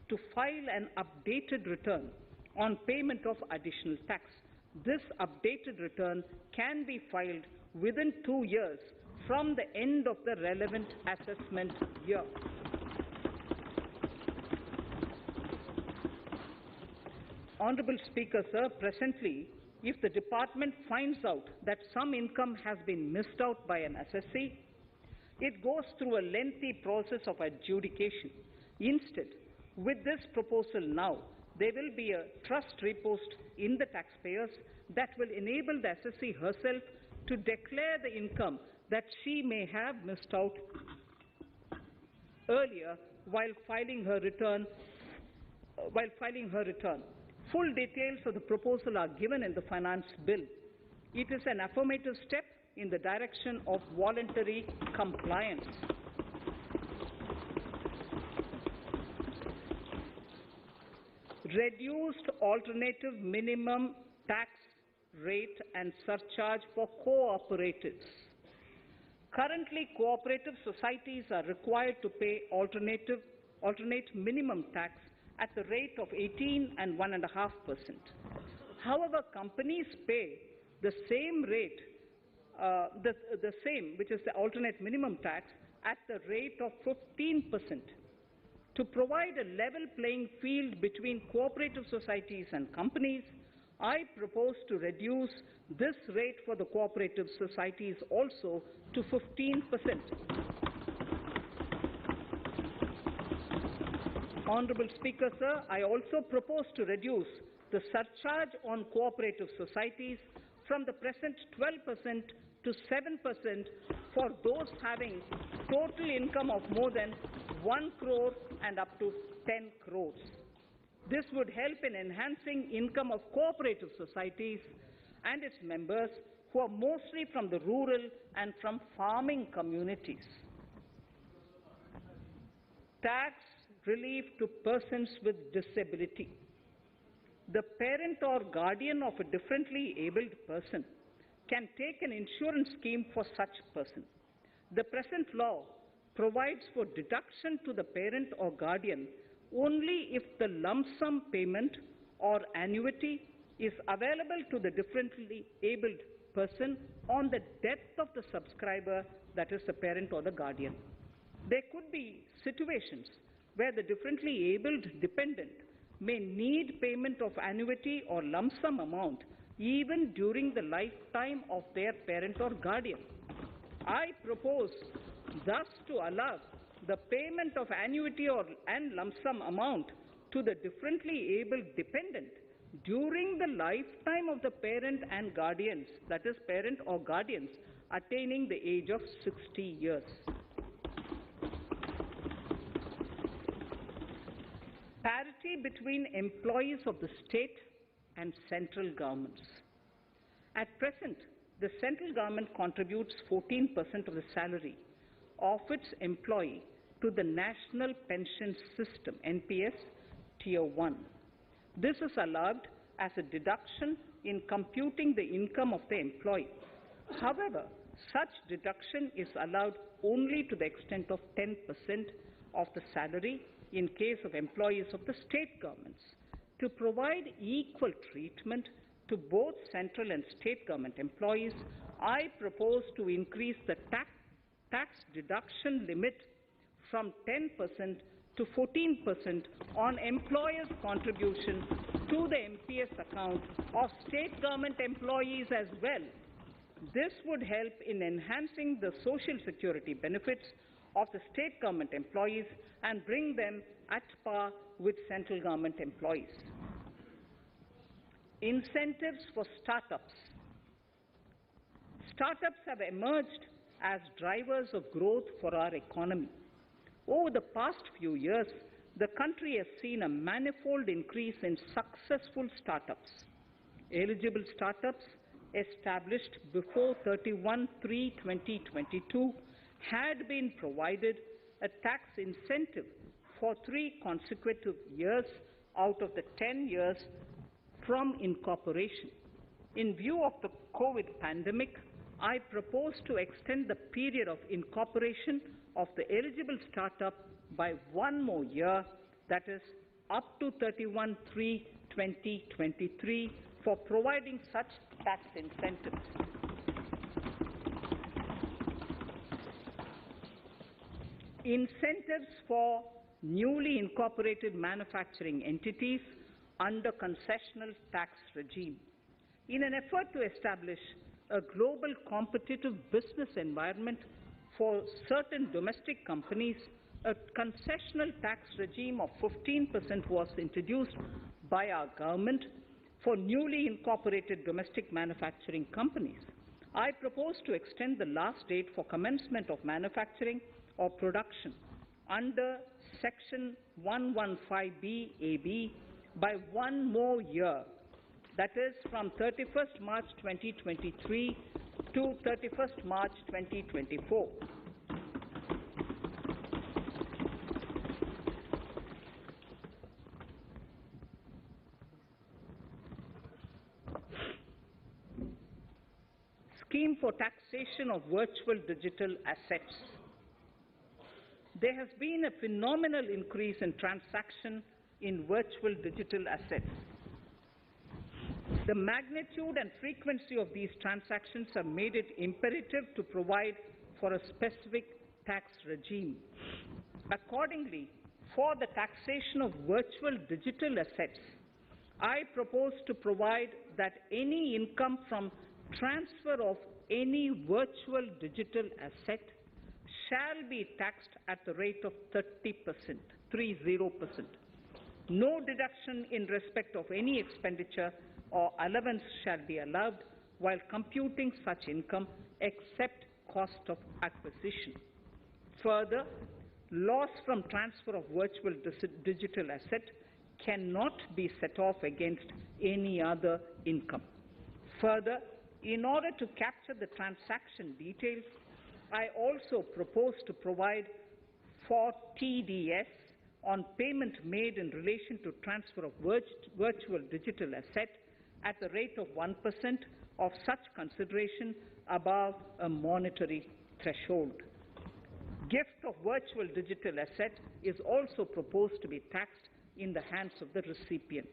to file an updated return on payment of additional tax. This updated return can be filed within 2 years from the end of the relevant assessment year. Honourable Speaker, sir, presently, if the department finds out that some income has been missed out by an assessee, it goes through a lengthy process of adjudication. Instead, with this proposal now, there will be a trust repost in the taxpayers that will enable the assessee herself to declare the income that she may have missed out earlier while filing her return. Full details of the proposal are given in the Finance Bill. It is an affirmative step in the direction of voluntary compliance. Reduced alternative minimum tax rate and surcharge for cooperatives. Currently, cooperative societies are required to pay alternate minimum tax at the rate of 18 and 1.5%. However, companies pay the same rate, the same, which is the alternate minimum tax, at the rate of 15%. To provide a level playing field between cooperative societies and companies, I propose to reduce this rate for the cooperative societies also to 15%. Honourable Speaker, sir, I also propose to reduce the surcharge on cooperative societies from the present 12% to 7% for those having total income of more than 1 crore and up to 10 crores. This would help in enhancing income of cooperative societies and its members who are mostly from the rural and from farming communities. Tax relief to persons with disability. The parent or guardian of a differently abled person can take an insurance scheme for such person. The present law provides for deduction to the parent or guardian only if the lump sum payment or annuity is available to the differently abled person on the death of the subscriber, that is the parent or the guardian. There could be situations where the differently abled dependent may need payment of annuity or lump sum amount even during the lifetime of their parent or guardian. I propose thus to allow the payment of annuity and lump sum amount to the differently abled dependent during the lifetime of the parent and guardians, that is parent or guardians, attaining the age of 60 years. Parity between employees of the state and central governments. At present, the central government contributes 14% of the salary of its employee to the National Pension System, NPS, Tier 1. This is allowed as a deduction in computing the income of the employee. However, such deduction is allowed only to the extent of 10% of the salary in case of employees of the state governments. To provide equal treatment to both central and state government employees, I propose to increase the tax deduction limit from 10% to 14% on employers' contribution to the MPS account of state government employees as well. This would help in enhancing the social security benefits of the state government employees and bring them at par with central government employees. Incentives for startups. Startups have emerged as drivers of growth for our economy. Over the past few years, the country has seen a manifold increase in successful startups. Eligible startups established before 31/3/2022 had been provided a tax incentive for 3 consecutive years out of the 10 years from incorporation. In view of the COVID pandemic, I propose to extend the period of incorporation of the eligible startup by 1 more year, that is up to 31/3/2023, for providing such tax incentives. Incentives for newly incorporated manufacturing entities under concessional tax regime. In an effort to establish a global competitive business environment for certain domestic companies, a concessional tax regime of 15% was introduced by our government for newly incorporated domestic manufacturing companies. I propose to extend the last date for commencement of manufacturing or production under Section 115B AB by 1 more year, that is from 31st March 2023 to 31st March 2024. Scheme for taxation of virtual digital assets. There has been a phenomenal increase in transaction in virtual digital assets. The magnitude and frequency of these transactions have made it imperative to provide for a specific tax regime. Accordingly, for the taxation of virtual digital assets, I propose to provide that any income from transfer of any virtual digital asset shall be taxed at the rate of 30%, 30%. No deduction in respect of any expenditure or allowance shall be allowed while computing such income except cost of acquisition. Further, loss from transfer of virtual digital asset cannot be set off against any other income. Further, in order to capture the transaction details, I also propose to provide for TDS on payment made in relation to transfer of virtual digital asset at the rate of 1% of such consideration above a monetary threshold. Gift of virtual digital asset is also proposed to be taxed in the hands of the recipient.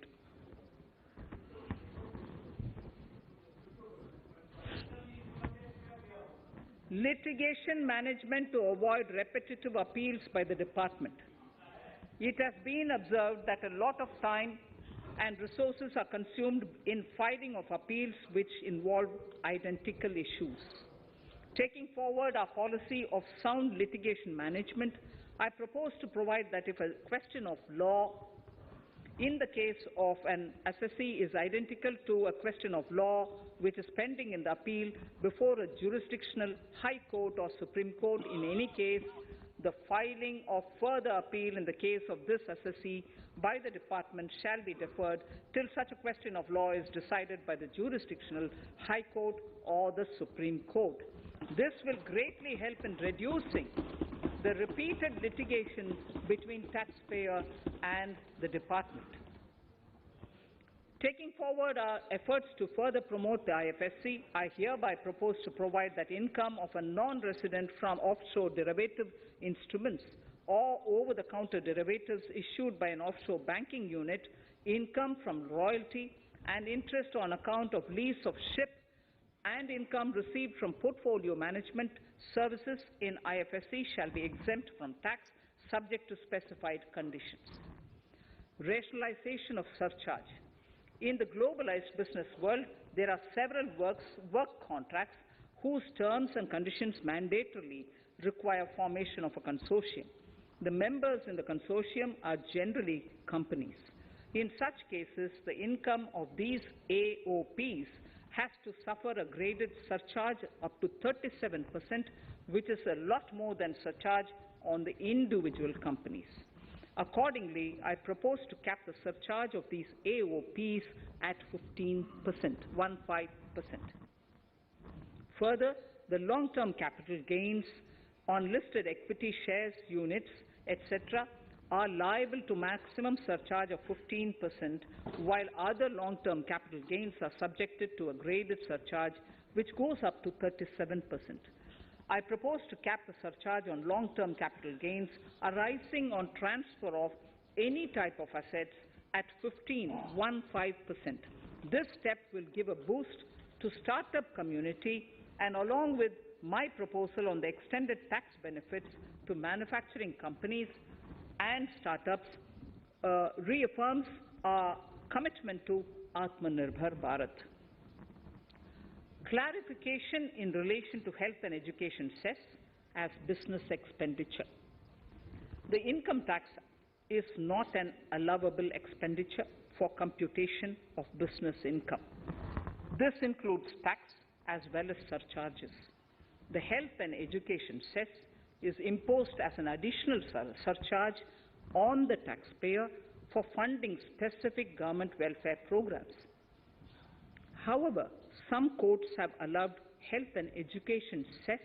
Litigation management to avoid repetitive appeals by the department. It has been observed that a lot of time and resources are consumed in filing of appeals which involve identical issues. Taking forward our policy of sound litigation management, I propose to provide that if a question of law in the case of an assessee is identical to a question of law which is pending in the appeal before a jurisdictional High Court or Supreme Court, in any case, the filing of further appeal in the case of this assessee by the department shall be deferred till such a question of law is decided by the jurisdictional High Court or the Supreme Court. This will greatly help in reducing the repeated litigation between taxpayer and the department. Taking forward our efforts to further promote the IFSC, I hereby propose to provide that income of a non-resident from offshore derivative instruments or over-the-counter derivatives issued by an offshore banking unit, income from royalty and interest on account of lease of ship, and income received from portfolio management services in IFSC shall be exempt from tax subject to specified conditions. Rationalization of surcharge. In the globalized business world, there are several work contracts whose terms and conditions mandatorily require formation of a consortium. The members in the consortium are generally companies. In such cases, the income of these AOPs has to suffer a graded surcharge up to 37%, which is a lot more than surcharge on the individual companies. Accordingly, I propose to cap the surcharge of these AOPs at 15%, 15%. Further, the long-term capital gains on listed equity shares, units, etc., are liable to maximum surcharge of 15%, while other long-term capital gains are subjected to a graded surcharge which goes up to 37%. I propose to cap the surcharge on long-term capital gains arising on transfer of any type of assets at 15%. This step will give a boost to startup community, and along with my proposal on the extended tax benefits to manufacturing companies and startups, reaffirms our commitment to Atmanirbhar Bharat. Clarification in relation to health and education cess as business expenditure. The income tax is not an allowable expenditure for computation of business income. This includes tax as well as surcharges. The health and education cess is imposed as an additional surcharge on the taxpayer for funding specific government welfare programs. However, some courts have allowed health and education cess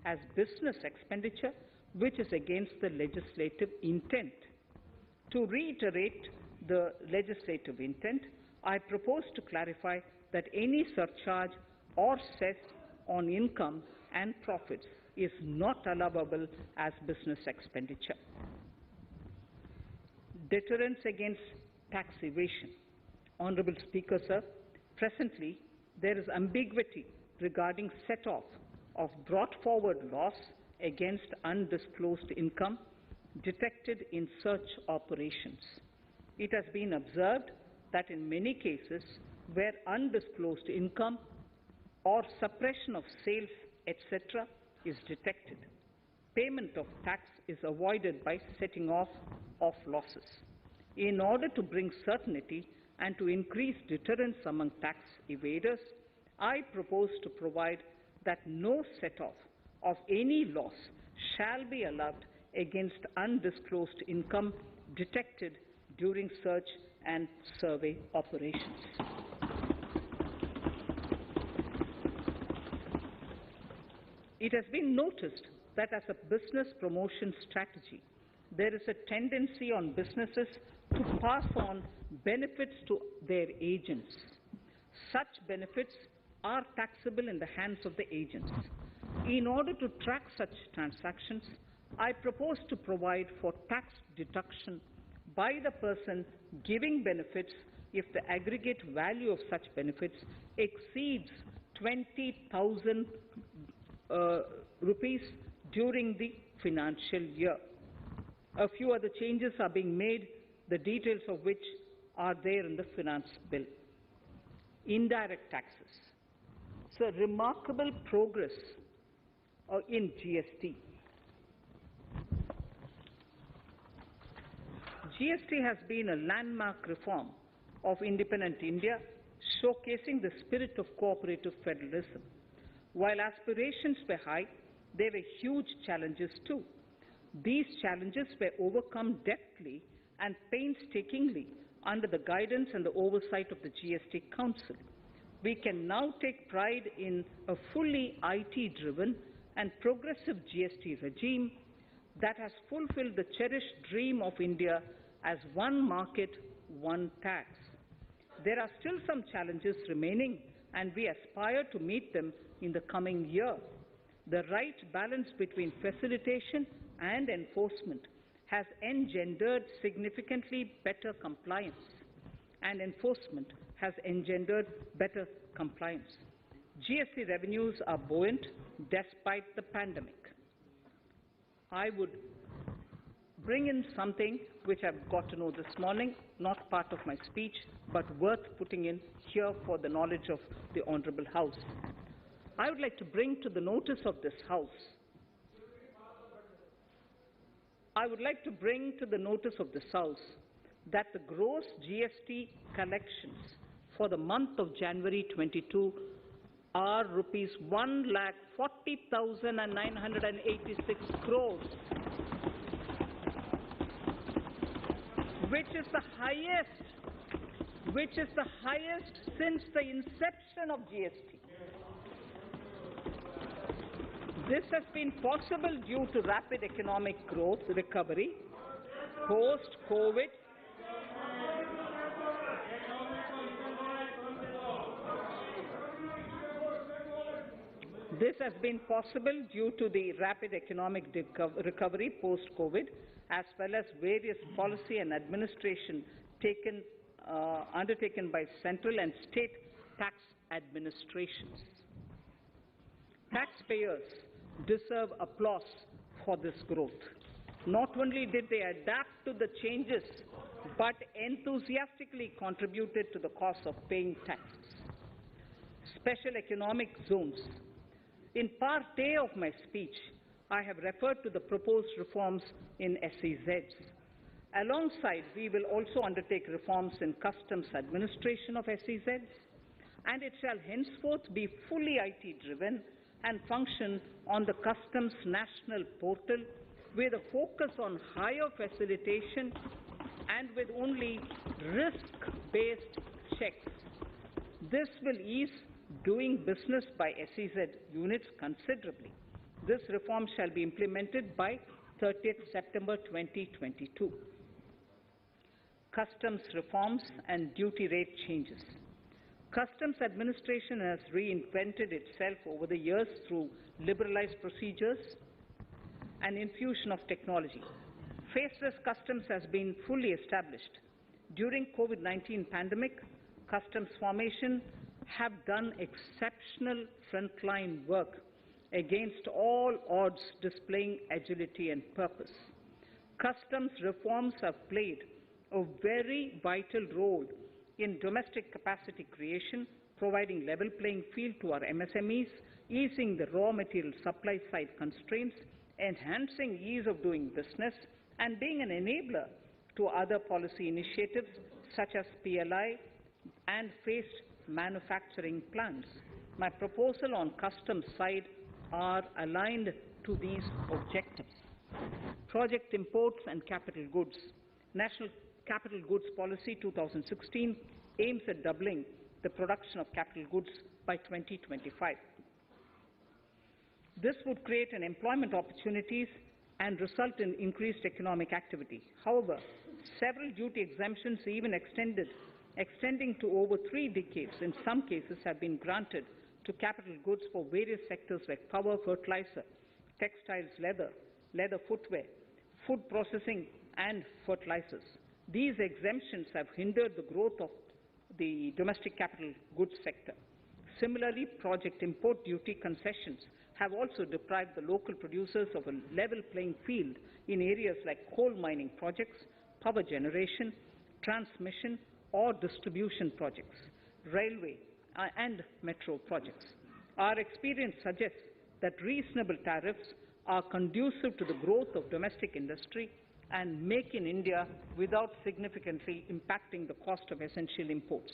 as business expenditure, which is against the legislative intent. To reiterate the legislative intent, I propose to clarify that any surcharge or cess on income and profits is not allowable as business expenditure. Deterrence against tax evasion. Honourable Speaker, sir, presently there is ambiguity regarding set-off of brought forward loss against undisclosed income detected in search operations. It has been observed that in many cases where undisclosed income or suppression of sales, etc., is detected, payment of tax is avoided by setting off of losses. In order to bring certainty and to increase deterrence among tax evaders, I propose to provide that no set-off of any loss shall be allowed against undisclosed income detected during search and survey operations. It has been noticed that as a business promotion strategy, there is a tendency on businesses to pass on benefits to their agents. Such benefits are taxable in the hands of the agents. In order to track such transactions, I propose to provide for tax deduction by the person giving benefits if the aggregate value of such benefits exceeds 20,000 rupees during the financial year. A few other changes are being made, the details of which are there in the finance bill. Indirect taxes. So remarkable progress in GST. GST has been a landmark reform of independent India, showcasing the spirit of cooperative federalism. While aspirations were high, there were huge challenges too. These challenges were overcome deftly and painstakingly under the guidance and the oversight of the GST Council. We can now take pride in a fully IT-driven and progressive GST regime that has fulfilled the cherished dream of India as one market, one tax. There are still some challenges remaining, and we aspire to meet them in the coming year. The right balance between facilitation and enforcement has engendered significantly better compliance, and enforcement has engendered better compliance. GST revenues are buoyant despite the pandemic. I would bring in something which I've got to know this morning, not part of my speech, but worth putting in here for the knowledge of the Honourable House. I would like to bring to the notice of this House that the gross GST collections for the month of January 22 are rupees 1,40,986 crores, which is the highest since the inception of GST. This has been possible due to rapid economic growth, recovery, post-COVID, This has been possible due to the rapid economic recovery post-COVID, as well as various policy and administration undertaken by central and state tax administrations. Taxpayers deserve applause for this growth. Not only did they adapt to the changes, but enthusiastically contributed to the cost of paying taxes. Special economic zones. In Part A of my speech, I have referred to the proposed reforms in SEZs. Alongside, we will also undertake reforms in customs administration of SEZs, and it shall henceforth be fully IT-driven and function on the Customs National Portal with a focus on higher facilitation and with only risk-based checks. This will ease doing business by SEZ units considerably. This reform shall be implemented by 30th September 2022. Customs reforms and duty rate changes. Customs administration has reinvented itself over the years through liberalized procedures and infusion of technology. Faceless customs has been fully established. During COVID-19 pandemic, customs formation have done exceptional frontline work against all odds, displaying agility and purpose. Customs reforms have played a very vital role in domestic capacity creation, providing level playing field to our MSMEs, easing the raw material supply side constraints, enhancing ease of doing business, and being an enabler to other policy initiatives such as PLI and phased manufacturing plans. My proposal on customs side are aligned to these objectives. Project imports and capital goods. National Capital Goods Policy 2016 aims at doubling the production of capital goods by 2025. This would create an employment opportunities and result in increased economic activity. However, several duty exemptions, even extending to over 3 decades, in some cases have been granted to capital goods for various sectors like power, fertilizer, textiles, leather footwear, food processing, and fertilizers. These exemptions have hindered the growth of the domestic capital goods sector. Similarly, project import duty concessions have also deprived the local producers of a level playing field in areas like coal mining projects, power generation, transmission or distribution projects, railway and metro projects. Our experience suggests that reasonable tariffs are conducive to the growth of domestic industry and make in India without significantly impacting the cost of essential imports.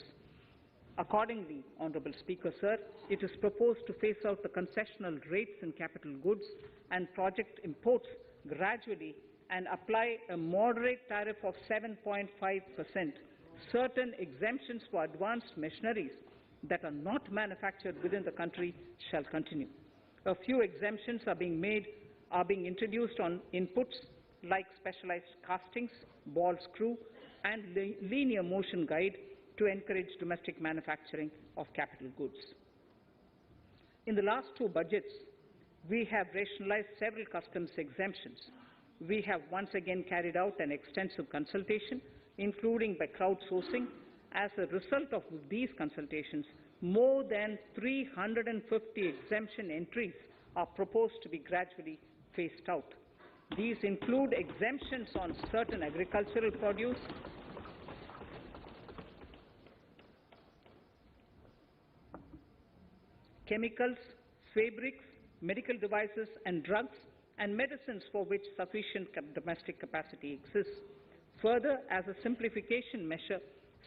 Accordingly, Honourable Speaker, Sir, it is proposed to phase out the concessional rates in capital goods and project imports gradually and apply a moderate tariff of 7.5%. Certain exemptions for advanced machineries that are not manufactured within the country shall continue. A few exemptions are being introduced on inputs like specialized castings, ball screw, and linear motion guide to encourage domestic manufacturing of capital goods. In the last 2 budgets, we have rationalized several customs exemptions. We have once again carried out an extensive consultation, including by crowdsourcing. As a result of these consultations, more than 350 exemption entries are proposed to be gradually phased out. These include exemptions on certain agricultural produce, chemicals, fabrics, medical devices and drugs, and medicines for which sufficient domestic capacity exists. Further, as a simplification measure,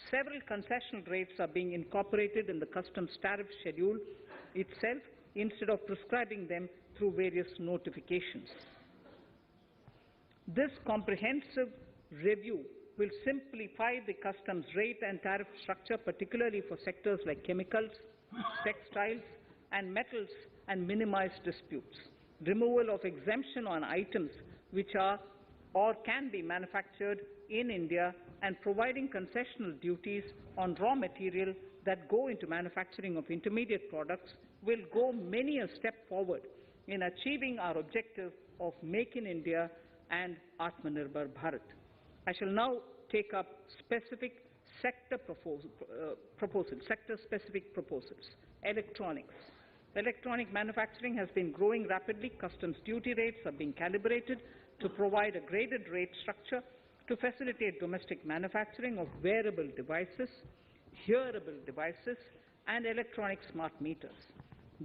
several concessional rates are being incorporated in the customs tariff schedule itself instead of prescribing them through various notifications. This comprehensive review will simplify the customs rate and tariff structure, particularly for sectors like chemicals, textiles, and metals, and minimize disputes. Removal of exemption on items which are or can be manufactured in India and providing concessional duties on raw material that go into manufacturing of intermediate products will go many a step forward in achieving our objective of Make in India and Atmanirbhar Bharat. I shall now take up specific sector-specific proposals. Electronics. Electronic manufacturing has been growing rapidly. Customs duty rates are being calibrated to provide a graded rate structure to facilitate domestic manufacturing of wearable devices, hearable devices, and electronic smart meters.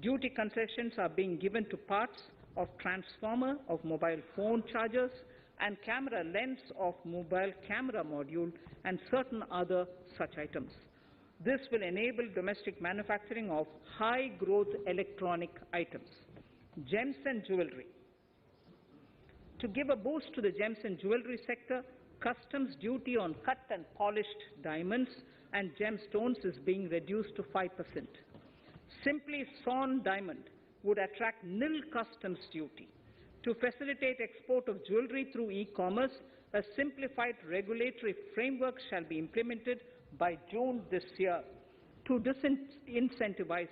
Duty concessions are being given to parts of transformer of mobile phone chargers and camera lens of mobile camera module and certain other such items. This will enable domestic manufacturing of high-growth electronic items. Gems and jewelry. To give a boost to the gems and jewelry sector, customs duty on cut and polished diamonds and gemstones is being reduced to 5%. Simply sawn diamond would attract nil customs duty. To facilitate export of jewelry through e-commerce, a simplified regulatory framework shall be implemented by June this year. To disincentivize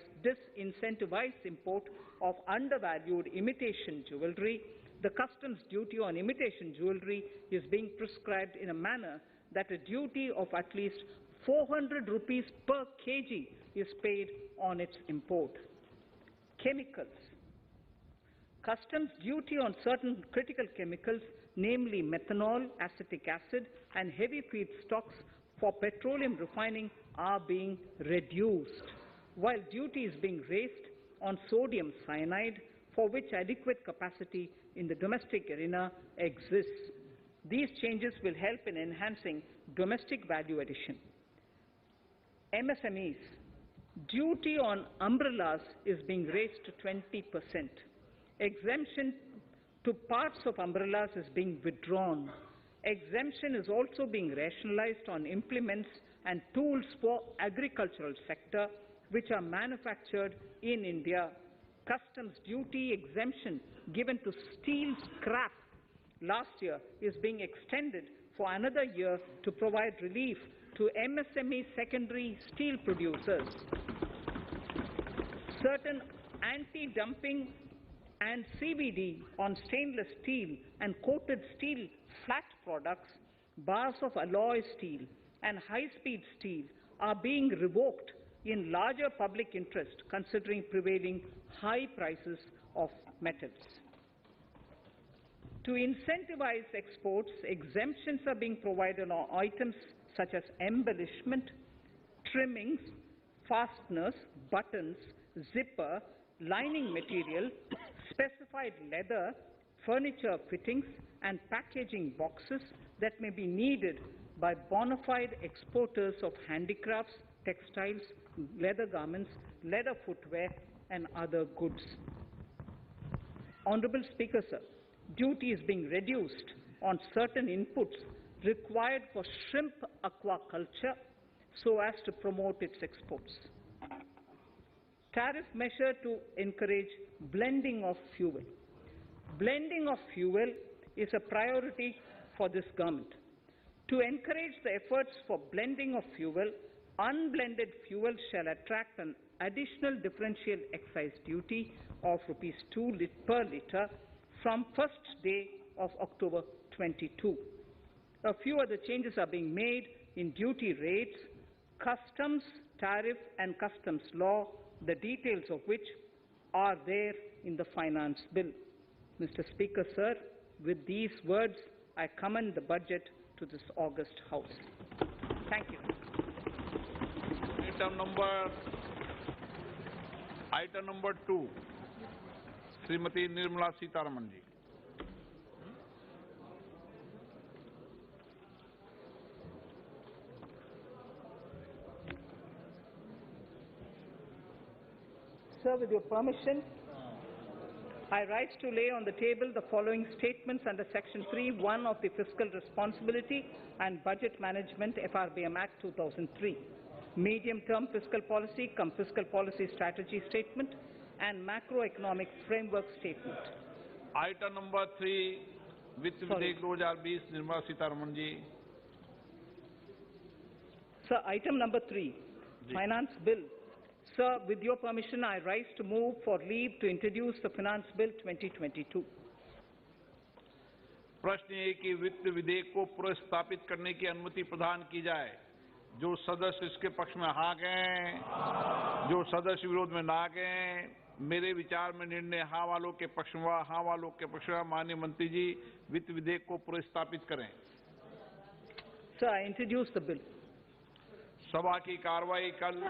import of undervalued imitation jewelry, the customs duty on imitation jewelry is being prescribed in a manner that a duty of at least 400 rupees per kg is paid on its import. Chemicals. Customs duty on certain critical chemicals, namely methanol, acetic acid, and heavy feedstocks for petroleum refining are being reduced, while duty is being raised on sodium cyanide, for which adequate capacity in the domestic arena exists. These changes will help in enhancing domestic value addition. MSMEs. Duty on umbrellas is being raised to 20%. Exemption to parts of umbrellas is being withdrawn. Exemption is also being rationalized on implements and tools for agricultural sector which are manufactured in India. Customs duty exemption given to steel scrap last year is being extended for another year to provide relief to MSME secondary steel producers. Certain anti-dumping and CVD on stainless steel and coated steel flat products, bars of alloy steel and high-speed steel are being revoked in larger public interest considering prevailing high prices of metals. To incentivize exports, exemptions are being provided on items such as embellishment, trimmings, fasteners, buttons, zipper, lining material, specified leather, furniture fittings, and packaging boxes that may be needed by bona fide exporters of handicrafts, textiles, leather garments, leather footwear, and other goods. Honorable Speaker, sir, duty is being reduced on certain inputs required for shrimp aquaculture so as to promote its exports. Tariff measure to encourage blending of fuel. Blending of fuel is a priority for this government. To encourage the efforts for blending of fuel, unblended fuel shall attract an additional differential excise duty of rupees 2 per litre from first day of October 22. A few other changes are being made in duty rates, customs, tariff and customs law, the details of which are there in the finance bill. Mr. Speaker, sir, with these words, I commend the budget to this august House. Thank you. Item number 2, Srimati Nirmala Sitharaman ji. Sir, with your permission, I rise to lay on the table the following statements under Section 3(1) of the Fiscal Responsibility and Budget Management FRBM Act 2003. Medium-term fiscal policy cum fiscal policy strategy statement and macroeconomic framework statement. Item number 3, Vitt Videk 2020, Nirmala Sitharaman ji. Sir, item number 3, Finance Bill. Sir, with your permission, I rise to move for leave to introduce the Finance Bill 2022. प्रश्न ये कि वित्त विधेयक को पुनर्स्थापित करने की अनुमति प्रदान की जाए। जो सदस्य इसके पक्ष में हाँ कहें, जो सदस्य विरोध में ना कहें। मेरे विचार में निर्णय हाँ वालों के पक्ष में, हाँ वालों के पक्ष में। माननीय मंत्री जी, वित्त विधेयक को पुनर्स्थापित करें। Sir, I introduce the bill. सभा की कार्रवाई कल